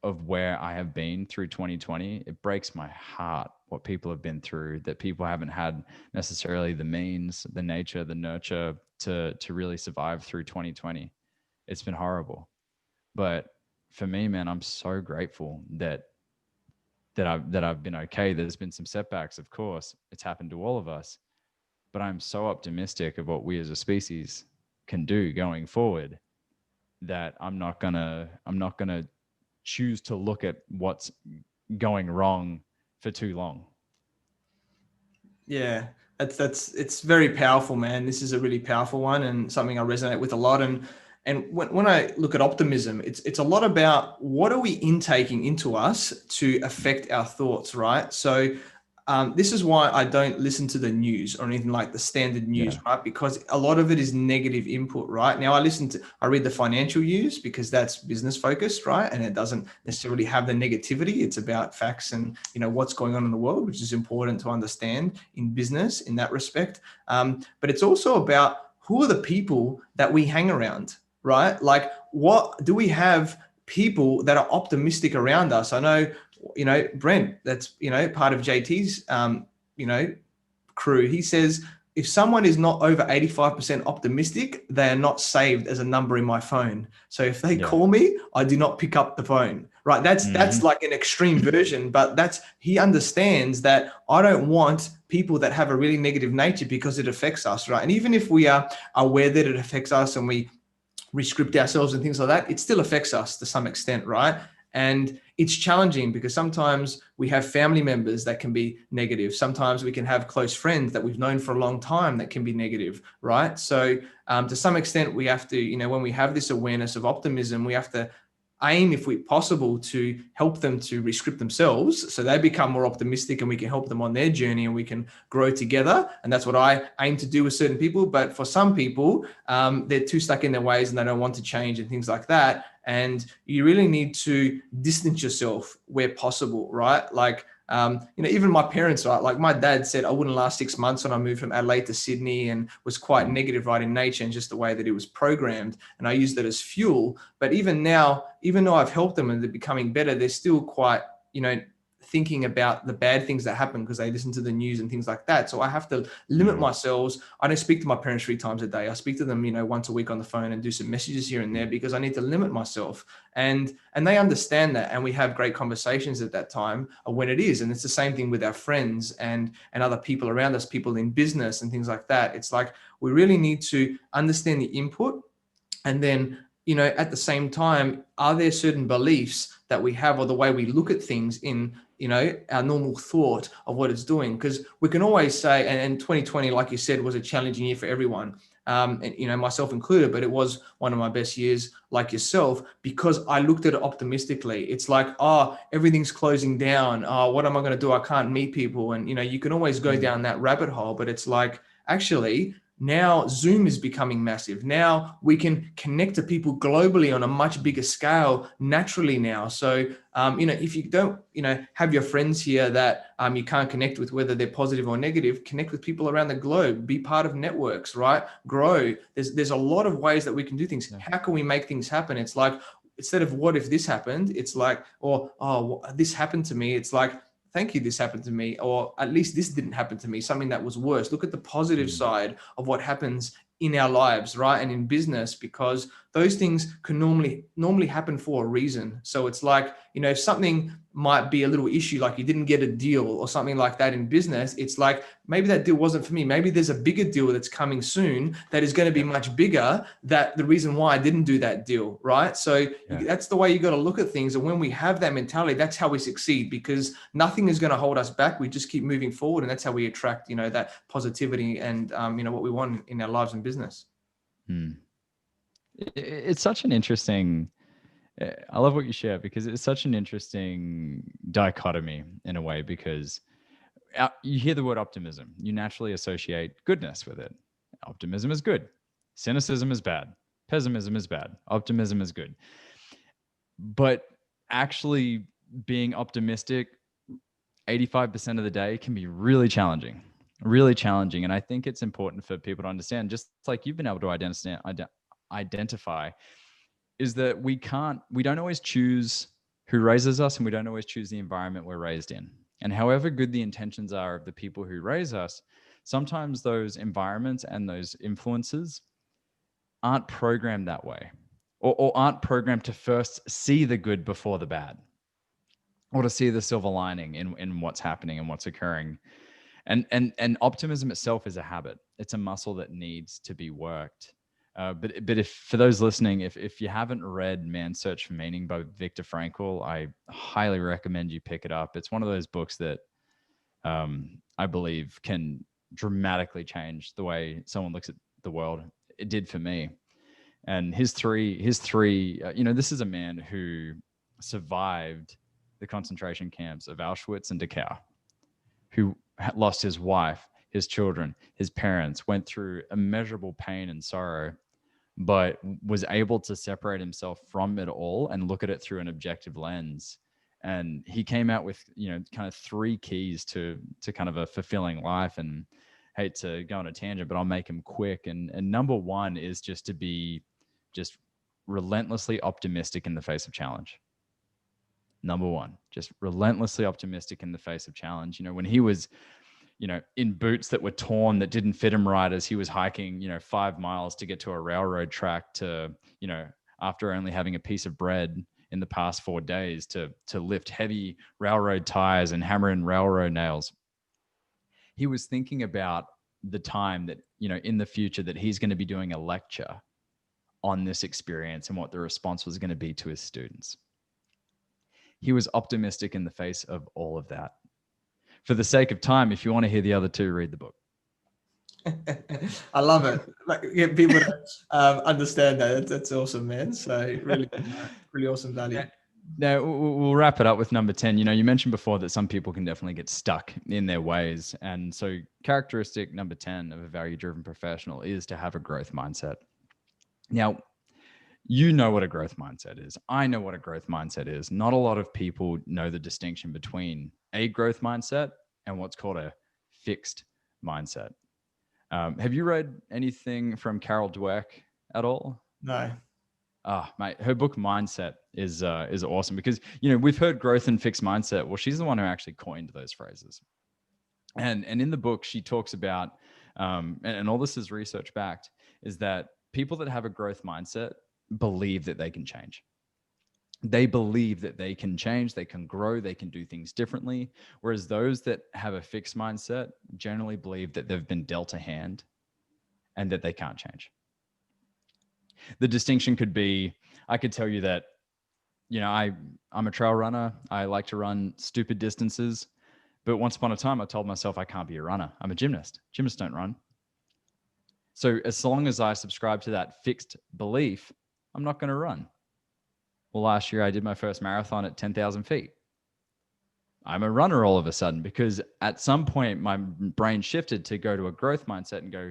of where I have been through 2020. It breaks my heart what people have been through, that people haven't had necessarily the means, the nature, the nurture to really survive through 2020. It's been horrible. But for me, man, I'm so grateful that I've been okay. There's been some setbacks, of course. It's happened to all of us. But I'm so optimistic of what we as a species can do going forward, that I'm not gonna choose to look at what's going wrong for too long. Yeah, it's very powerful, man. This is a really powerful one and something I resonate with a lot. And when I look at optimism, it's a lot about what are we intaking into us to affect our thoughts, right? So this is why I don't listen to the news or anything like the standard news, Yeah. right? Because a lot of it is negative input, right? Now I read the financial news because that's business focused, right? And it doesn't necessarily have the negativity. It's about facts and, what's going on in the world, which is important to understand in business in that respect. But it's also about who are the people that we hang around, right? Like, what do we have people that are optimistic around us? I know, Brent, that's, part of JT's, crew. He says, if someone is not over 85% optimistic, they are not saved as a number in my phone. So if they call me, I do not pick up the phone, right? That's like an extreme version, but he understands that I don't want people that have a really negative nature because it affects us, right? And even if we are aware that it affects us and we rescript ourselves and things like that, it still affects us to some extent, right? And it's challenging because sometimes we have family members that can be negative. Sometimes we can have close friends that we've known for a long time that can be negative, right? So to some extent, we have to, when we have this awareness of optimism, we have to aim, if we possible, to help them to rescript themselves so they become more optimistic and we can help them on their journey and we can grow together. And that's what I aim to do with certain people. But for some people, they're too stuck in their ways and they don't want to change and things like that. And you really need to distance yourself where possible, right? Like, even my parents, right? Like my dad said I wouldn't last 6 months when I moved from Adelaide to Sydney and was quite negative, right, in nature and just the way that it was programmed. And I used it as fuel. But even now, even though I've helped them and they're becoming better, they're still quite, thinking about the bad things that happen because they listen to the news and things like that. So I have to limit myself. I don't speak to my parents 3 times a day. I speak to them, once a week on the phone and do some messages here and there because I need to limit myself. And they understand that. And we have great conversations at that time when it is. And it's the same thing with our friends and other people around us, people in business and things like that. It's like, we really need to understand the input. And then, at the same time, are there certain beliefs that we have or the way we look at things in, our normal thought of what it's doing? Because we can always say, and 2020, like you said, was a challenging year for everyone, and, myself included, but it was one of my best years, like yourself, because I looked at it optimistically. It's like, oh, everything's closing down. Oh, what am I going to do? I can't meet people. And, you can always go down that rabbit hole, but it's like, actually, now Zoom is becoming massive. Now we can connect to people globally on a much bigger scale naturally now. So, if you don't, have your friends here that you can't connect with, whether they're positive or negative, connect with people around the globe, be part of networks, right? Grow. There's a lot of ways that we can do things. Yeah. How can we make things happen? It's like, instead of what if this happened, it's like, or, oh, this happened to me. It's like, thank you, this happened to me, or at least this didn't happen to me, something that was worse. Look at the positive side of what happens in our lives, right? And in business, because those things can normally happen for a reason. So it's like, if something might be a little issue, like you didn't get a deal or something like that in business, it's like, maybe that deal wasn't for me. Maybe there's a bigger deal that's coming soon that is going to be much bigger, that the reason why I didn't do that deal, right? So that's the way you got to look at things. And when we have that mentality, that's how we succeed, because nothing is going to hold us back. We just keep moving forward. And that's how we attract, that positivity and, what we want in our lives and business. It's such an interesting, I love what you share, because it's such an interesting dichotomy in a way, because you hear the word optimism, you naturally associate goodness with it. Optimism is good. Cynicism is bad. Pessimism is bad. Optimism is good. But actually being optimistic 85% of the day can be really challenging, really challenging. And I think it's important for people to understand, just like you've been able to identify, is that we don't always choose who raises us, and we don't always choose the environment we're raised in. And however good the intentions are of the people who raise us, sometimes those environments and those influences aren't programmed that way, or aren't programmed to first see the good before the bad, or to see the silver lining in what's happening and what's occurring. And optimism itself is a habit. It's a muscle that needs to be worked. But if, for those listening, if you haven't read Man's Search for Meaning by Viktor Frankl, I highly recommend you pick it up. It's one of those books that I believe can dramatically change the way someone looks at the world. It did for me. And his three, this is a man who survived the concentration camps of Auschwitz and Dachau, who lost his wife, his children, his parents, went through immeasurable pain and sorrow, but was able to separate himself from it all and look at it through an objective lens. And he came out with, kind of 3 keys to kind of a fulfilling life. And I hate to go on a tangent, but I'll make them quick. And number 1 is just to be just relentlessly optimistic in the face of challenge. Number 1, just relentlessly optimistic in the face of challenge. When he was, in boots that were torn, that didn't fit him right, as he was hiking, 5 miles to get to a railroad track to, after only having a piece of bread in the past 4 days, to lift heavy railroad tires and hammer in railroad nails. He was thinking about the time that, in the future, that he's going to be doing a lecture on this experience and what the response was going to be to his students. He was optimistic in the face of all of that. For the sake of time, if you want to hear the other 2, read the book. I love it. Get people to understand that. That's awesome, man. So really, really awesome value. Now we'll wrap it up with number 10. You mentioned before that some people can definitely get stuck in their ways. And so characteristic number 10 of a value-driven professional is to have a growth mindset. Now, you know what a growth mindset is. I know what a growth mindset is. Not a lot of people know the distinction between a growth mindset and what's called a fixed mindset. Have you read anything from Carol Dweck at all? No. Mate, her book Mindset is awesome, because we've heard growth and fixed mindset. Well, she's the one who actually coined those phrases. And in the book, she talks about, and all this is research backed, is that people that have a growth mindset believe that they can change. They believe that they can change, they can grow, they can do things differently. Whereas those that have a fixed mindset generally believe that they've been dealt a hand and that they can't change. The distinction could be, I could tell you that, I'm a trail runner. I like to run stupid distances. But once upon a time, I told myself I can't be a runner. I'm a gymnast. Gymnasts don't run. So as long as I subscribe to that fixed belief, I'm not going to run. Well, last year I did my first marathon at 10,000 feet. I'm a runner all of a sudden, because at some point my brain shifted to go to a growth mindset and go,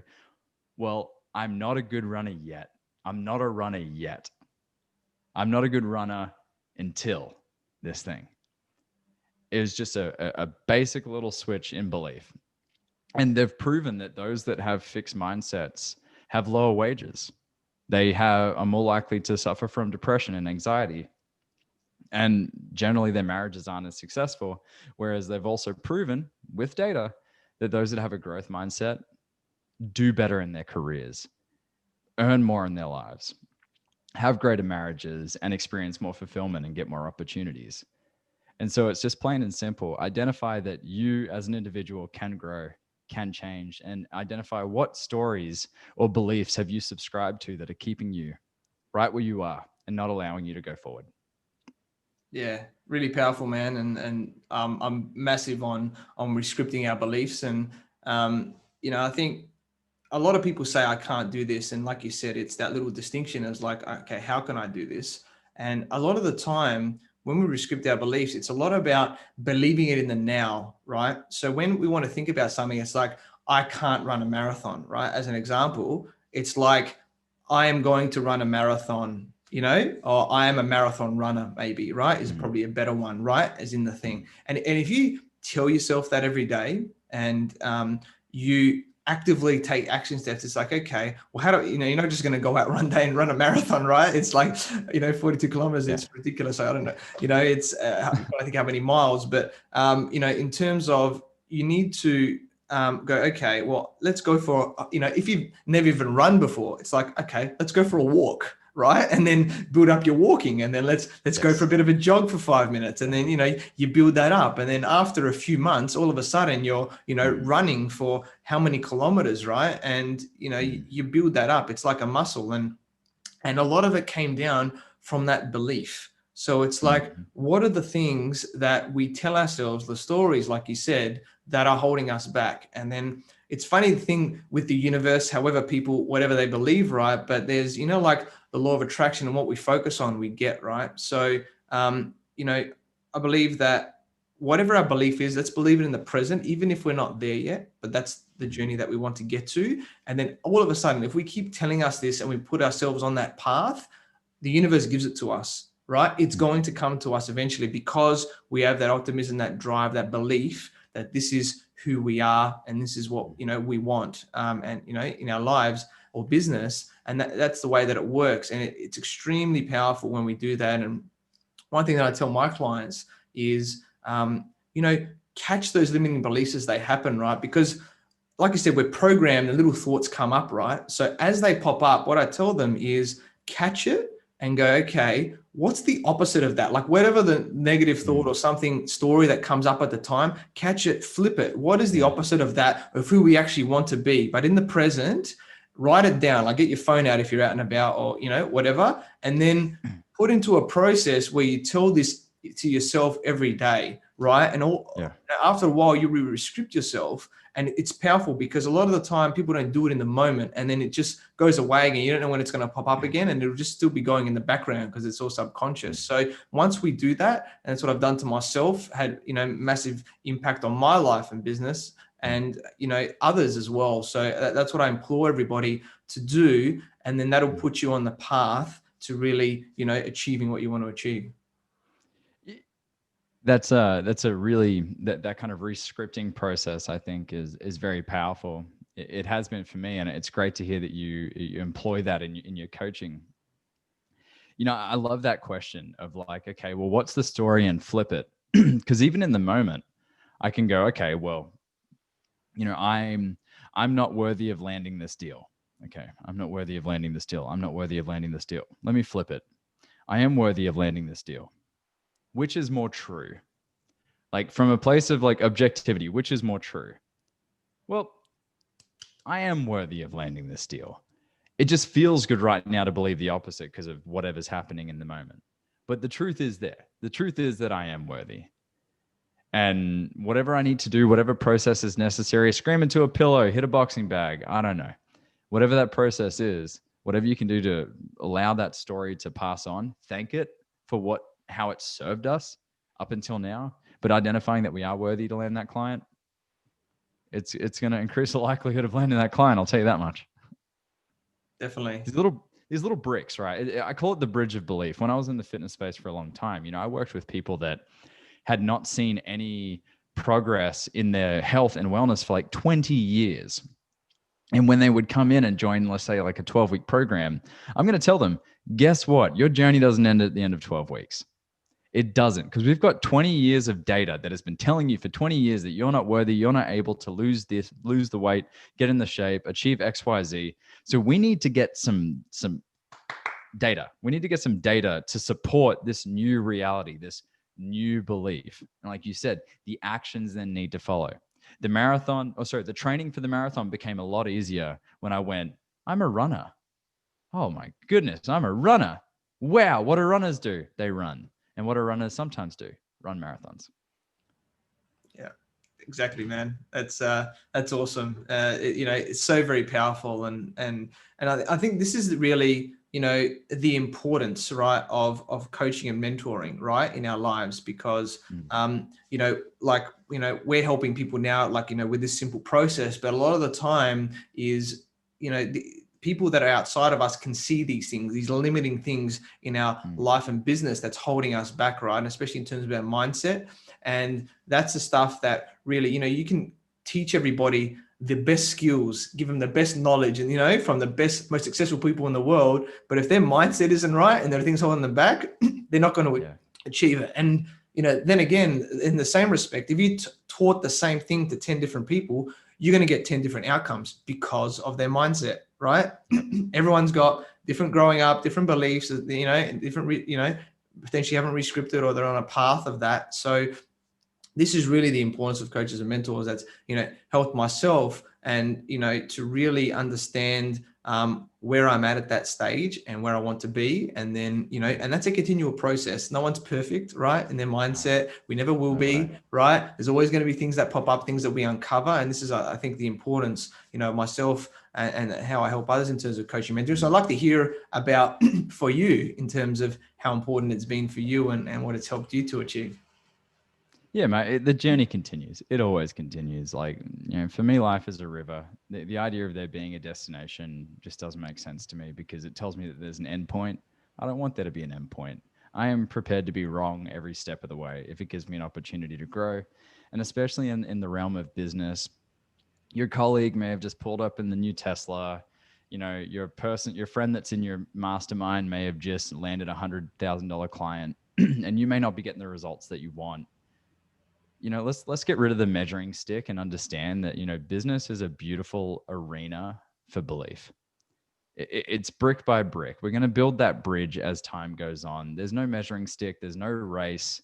well, I'm not a good runner yet. I'm not a runner yet. I'm not a good runner until this thing. It was just a basic little switch in belief. And they've proven that those that have fixed mindsets have lower wages. They are more likely to suffer from depression and anxiety. And generally their marriages aren't as successful. Whereas they've also proven with data that those that have a growth mindset do better in their careers, earn more in their lives, have greater marriages, and experience more fulfillment and get more opportunities. And so it's just plain and simple. Identify that you as an individual can grow, can change, and identify what stories or beliefs have you subscribed to that are keeping you right where you are and not allowing you to go forward. Yeah, really powerful, man. And I'm massive on rescripting our beliefs. And, I think a lot of people say, I can't do this. And like you said, it's that little distinction as like, okay, how can I do this? And a lot of the time when we rescript our beliefs, it's a lot about believing it in the now, right? So when we want to think about something, it's like, I can't run a marathon, right? As an example, it's like, I am going to run a marathon, or I am a marathon runner, maybe, right? Is probably a better one, right? As in the thing. And if you tell yourself that every day, and you actively take action steps, it's like, okay, well, how do you know, you're not just going to go out one day and run a marathon, right? It's like, 42 kilometers, it's ridiculous. I don't know, it's I think how many miles, but in terms of, you need to go, okay, well, let's go for, if you've never even run before, it's like, okay, let's go for a walk, right? And then build up your walking, and then let's go for a bit of a jog for 5 minutes, and then you build that up, and then after a few months, all of a sudden you're running for how many kilometers, right? And you build that up. It's like a muscle, and a lot of it came down from that belief. So it's like, what are the things that we tell ourselves, the stories, like you said, that are holding us back? And then it's funny, the thing with the universe, however people, whatever they believe, right? But there's, like the law of attraction, and what we focus on, we get, right? So, I believe that whatever our belief is, let's believe it in the present, even if we're not there yet, but that's the journey that we want to get to. And then all of a sudden, if we keep telling us this and we put ourselves on that path, the universe gives it to us, right? It's going to come to us eventually, because we have that optimism, that drive, that belief that this is who we are, and this is what, we want, and, in our lives or business. And that's the way that it works. And it's extremely powerful when we do that. And one thing that I tell my clients is, catch those limiting beliefs as they happen, right? Because like I said, we're programmed and little thoughts come up, right? So as they pop up, what I tell them is catch it and go, okay, what's the opposite of that? Like whatever the negative thought or something, story that comes up at the time, catch it, flip it. What is the opposite of that, of who we actually want to be? But in the present, write it down. Like get your phone out if you're out and about, or, whatever. And then put into a process where you tell this to yourself every day, right? And after a while, you restrict yourself. And it's powerful, because a lot of the time people don't do it in the moment, and then it just goes away again. You don't know when it's going to pop up again, and it'll just still be going in the background because it's all subconscious. So once we do that, and that's what I've done to myself, had, massive impact on my life and business, and, others as well. So that's what I implore everybody to do. And then that'll put you on the path to really, achieving what you want to achieve. That's a really, that kind of rescripting process, I think is very powerful. It has been for me, and it's great to hear that you employ that in your coaching. I love that question of like, okay, well, what's the story, and flip it. Because even in the moment, I can go, okay, well, I'm not worthy of landing this deal. Okay, I'm not worthy of landing this deal. I'm not worthy of landing this deal. Let me flip it. I am worthy of landing this deal. Which is more true? Like from a place of like objectivity, which is more true? Well, I am worthy of landing this deal. It just feels good right now to believe the opposite because of whatever's happening in the moment. But the truth is there. The truth is that I am worthy. And whatever I need to do, whatever process is necessary, scream into a pillow, hit a boxing bag, I don't know. Whatever that process is, whatever you can do to allow that story to pass on, thank it for how it served us up until now, but identifying that we are worthy to land that client, it's going to increase the likelihood of landing that client. I'll tell you that much. Definitely. These little bricks, right? I call it the bridge of belief. When I was in the fitness space for a long time, I worked with people that had not seen any progress in their health and wellness for like 20 years. And when they would come in and join, let's say like a 12-week program, I'm going to tell them, guess what? Your journey doesn't end at the end of 12 weeks. It doesn't, because we've got 20 years of data that has been telling you for 20 years that you're not worthy, you're not able to lose the weight, get in the shape, achieve X, Y, Z. So we need to get some data. We need to get some data to support this new reality, this new belief. And like you said, the actions then need to follow. The training for the marathon became a lot easier when I went, I'm a runner. Oh my goodness, I'm a runner. Wow, what do runners do? They run. And what do runners sometimes do? Run marathons. Yeah, exactly, man. That's awesome. It's so very powerful, and I think this is really, the importance, right, of coaching and mentoring, right, in our lives, because we're helping people now, with this simple process, but a lot of the time is, people that are outside of us can see these things, these limiting things in our life and business that's holding us back, right? And especially in terms of our mindset. And that's the stuff that really, you can teach everybody the best skills, give them the best knowledge, and, from the best, most successful people in the world. But if their mindset isn't right and there are things holding them back, they're not going to achieve it. And, then again, in the same respect, if you taught the same thing to 10 different people, you're going to get 10 different outcomes because of their mindset, right? Everyone's got different growing up, different beliefs, different, potentially haven't rescripted or they're on a path of that. So this is really the importance of coaches and mentors that's, helped myself and, to really understand where I'm at that stage and where I want to be. And then, and that's a continual process. No one's perfect, right? In their mindset, we never will be, right? There's always going to be things that pop up, things that we uncover. And this is, I think, the importance, myself and how I help others in terms of coaching mentors. So I'd like to hear about for you in terms of how important it's been for you and what it's helped you to achieve. Yeah, mate, the journey continues. It always continues. Like, for me, life is a river. The idea of there being a destination just doesn't make sense to me because it tells me that there's an end point. I don't want there to be an end point. I am prepared to be wrong every step of the way if it gives me an opportunity to grow. And especially in the realm of business, your colleague may have just pulled up in the new Tesla. Your friend that's in your mastermind may have just landed a $100,000 client and you may not be getting the results that you want. Let's get rid of the measuring stick and understand that, business is a beautiful arena for belief. It's brick by brick. We're going to build that bridge as time goes on. There's no measuring stick. There's no race.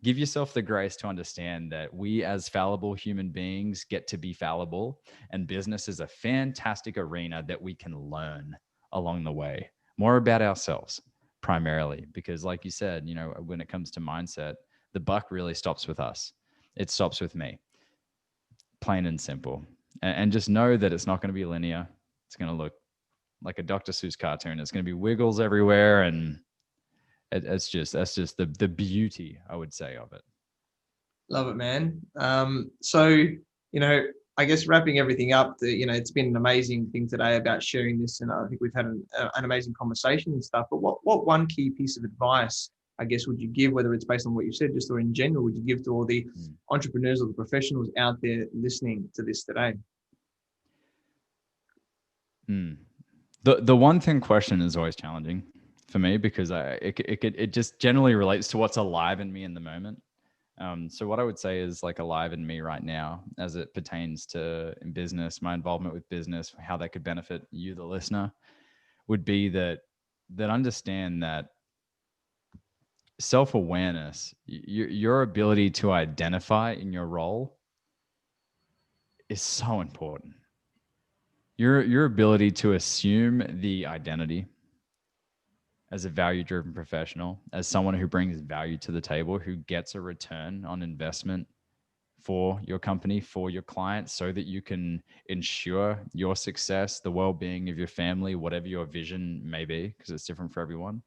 Give yourself the grace to understand that we as fallible human beings get to be fallible, and business is a fantastic arena that we can learn along the way more about ourselves primarily, because like you said, when it comes to mindset, the buck really stops with us. It stops with me, plain and simple. And just know that it's not going to be linear. It's going to look like a Dr. Seuss cartoon. It's going to be wiggles everywhere. And that's just the beauty, I would say, of it. Love it, man. So, I guess wrapping everything up, it's been an amazing thing today about sharing this. And I think we've had an amazing conversation and stuff. But what one key piece of advice, I guess, would you give, whether it's based on what you said, just or in general, would you give to all the entrepreneurs or the professionals out there listening to this today? The one thing question is always challenging for me because it just generally relates to what's alive in me in the moment. So what I would say is like alive in me right now as it pertains to in business, my involvement with business, how that could benefit you, the listener, would be that understand that self-awareness, your ability to identify in your role is so important. Your ability to assume the identity as a value-driven professional, as someone who brings value to the table, who gets a return on investment for your company, for your clients, so that you can ensure your success, the well-being of your family, whatever your vision may be, because it's different for everyone.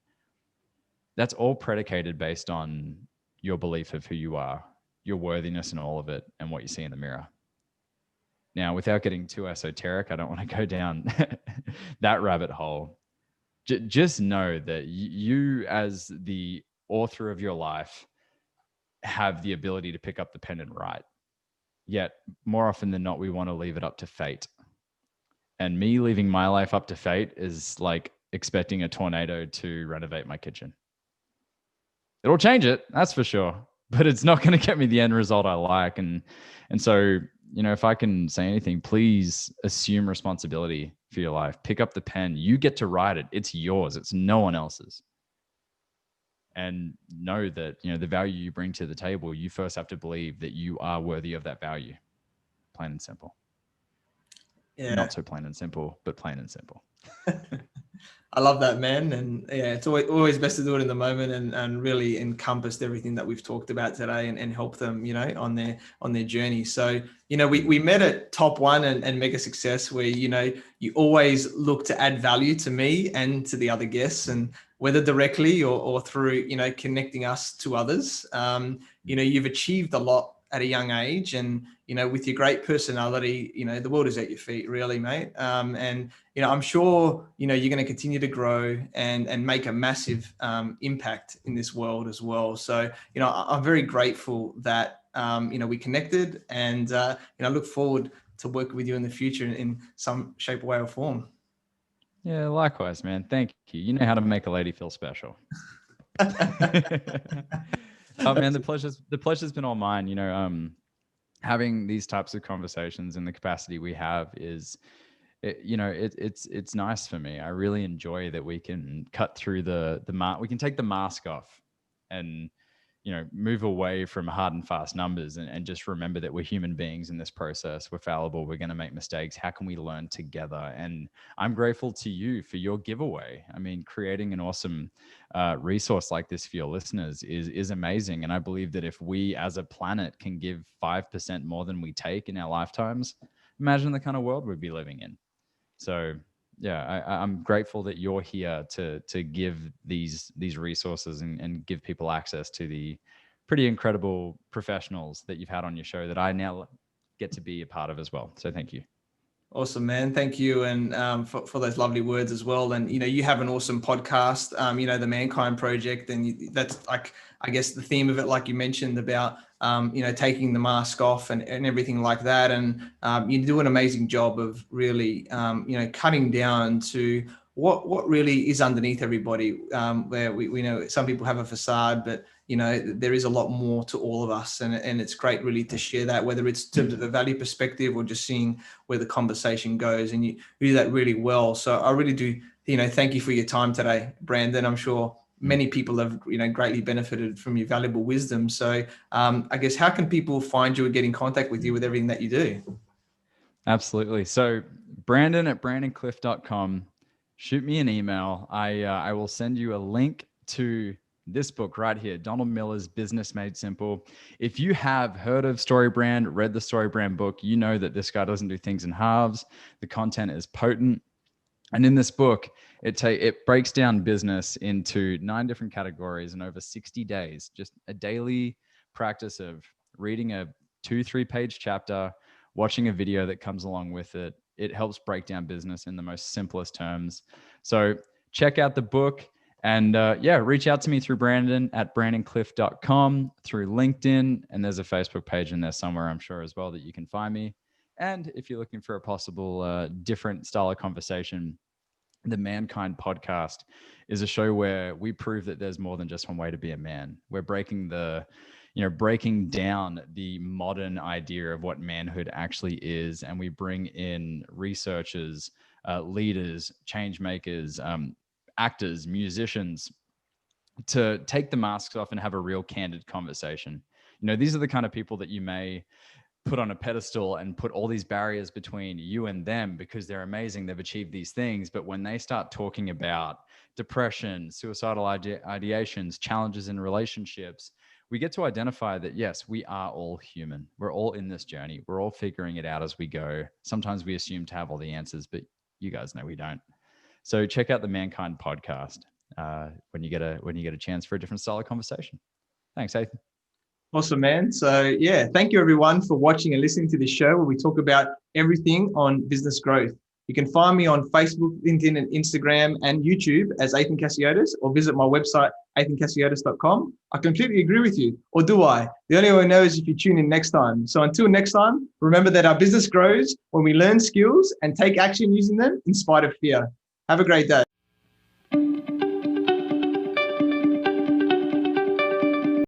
That's all predicated based on your belief of who you are, your worthiness in all of it, and what you see in the mirror. Now, without getting too esoteric, I don't want to go down that rabbit hole. Just know that you, as the author of your life, have the ability to pick up the pen and write. Yet, more often than not, we want to leave it up to fate. And me leaving my life up to fate is like expecting a tornado to renovate my kitchen. It'll change it, that's for sure, but it's not going to get me the end result I like. And so, if I can say anything, please assume responsibility for your life. Pick up the pen. You get to write it. It's yours. It's no one else's. And know that, the value you bring to the table, you first have to believe that you are worthy of that value. Plain and simple. Yeah. Not so plain and simple, but plain and simple. I love that, man. And yeah, it's always best to do it in the moment and really encompassed everything that we've talked about today and help them, on their journey. So, we met at Top One and Mega Success where, you always look to add value to me and to the other guests, and whether directly or through, connecting us to others. You've achieved a lot at a young age, and with your great personality, the world is at your feet, really, mate. And I'm sure you're going to continue to grow and make a massive impact in this world as well. So I'm very grateful that we connected, and I look forward to working with you in the future in some shape, way, or form. Yeah, likewise, man. Thank you. You know how to make a lady feel special. Oh man, the pleasure's been all mine. Having these types of conversations in the capacity we have is, it's nice for me. I really enjoy that we can cut through we can take the mask off and move away from hard and fast numbers and just remember that we're human beings in this process. We're fallible. We're going to make mistakes. How can we learn together? And I'm grateful to you for your giveaway. I mean, creating an awesome resource like this for your listeners is amazing. And I believe that if we as a planet can give 5% more than we take in our lifetimes, imagine the kind of world we'd be living in. So yeah, I'm grateful that you're here to give these resources and give people access to the pretty incredible professionals that you've had on your show that I now get to be a part of as well. So thank you. Awesome, man. Thank you. And for those lovely words as well. And, you have an awesome podcast, the Mankind Project. And that's like, I guess the theme of it, like you mentioned about, taking the mask off and everything like that. And you do an amazing job of really, cutting down to what really is underneath everybody, where we know some people have a facade, but there is a lot more to all of us, and it's great really to share that, whether it's in terms of a value perspective or just seeing where the conversation goes, and you do that really well. So I really do, thank you for your time today, Brandon. I'm sure many people have, greatly benefited from your valuable wisdom. So I guess, how can people find you and get in contact with you with everything that you do? Absolutely. So Brandon at brandonclift.com. Shoot me an email. I will send you a link to this book right here, Donald Miller's Business Made Simple. If you have heard of StoryBrand, read the StoryBrand book, you know that this guy doesn't do things in halves. The content is potent. And in this book, it breaks down business into 9 different categories in over 60 days, just a daily practice of reading a 2-3 page chapter, watching a video that comes along with it. It helps break down business in the most simplest terms. So check out the book. And reach out to me through Brandon at brandonclift.com, through LinkedIn, and there's a Facebook page in there somewhere, I'm sure, as well, that you can find me. And if you're looking for a possible different style of conversation, the Mankind podcast is a show where we prove that there's more than just one way to be a man. We're breaking down the modern idea of what manhood actually is, and we bring in researchers, leaders, change makers, actors, musicians, to take the masks off and have a real candid conversation. These are the kind of people that you may put on a pedestal and put all these barriers between you and them because they're amazing, they've achieved these things. But when they start talking about depression, suicidal ideations, challenges in relationships, we get to identify that, yes, we are all human. We're all in this journey. We're all figuring it out as we go. Sometimes we assume to have all the answers, but you guys know we don't. So check out the Mankind podcast when you get a chance for a different style of conversation. Thanks, Athin. Awesome, man. So thank you everyone for watching and listening to this show where we talk about everything on business growth. You can find me on Facebook, LinkedIn, and Instagram and YouTube as Athin Cassiotis, or visit my website, athincassiotis.com. I completely agree with you, or do I? The only way I know is if you tune in next time. So until next time, remember that our business grows when we learn skills and take action using them in spite of fear. Have a great day.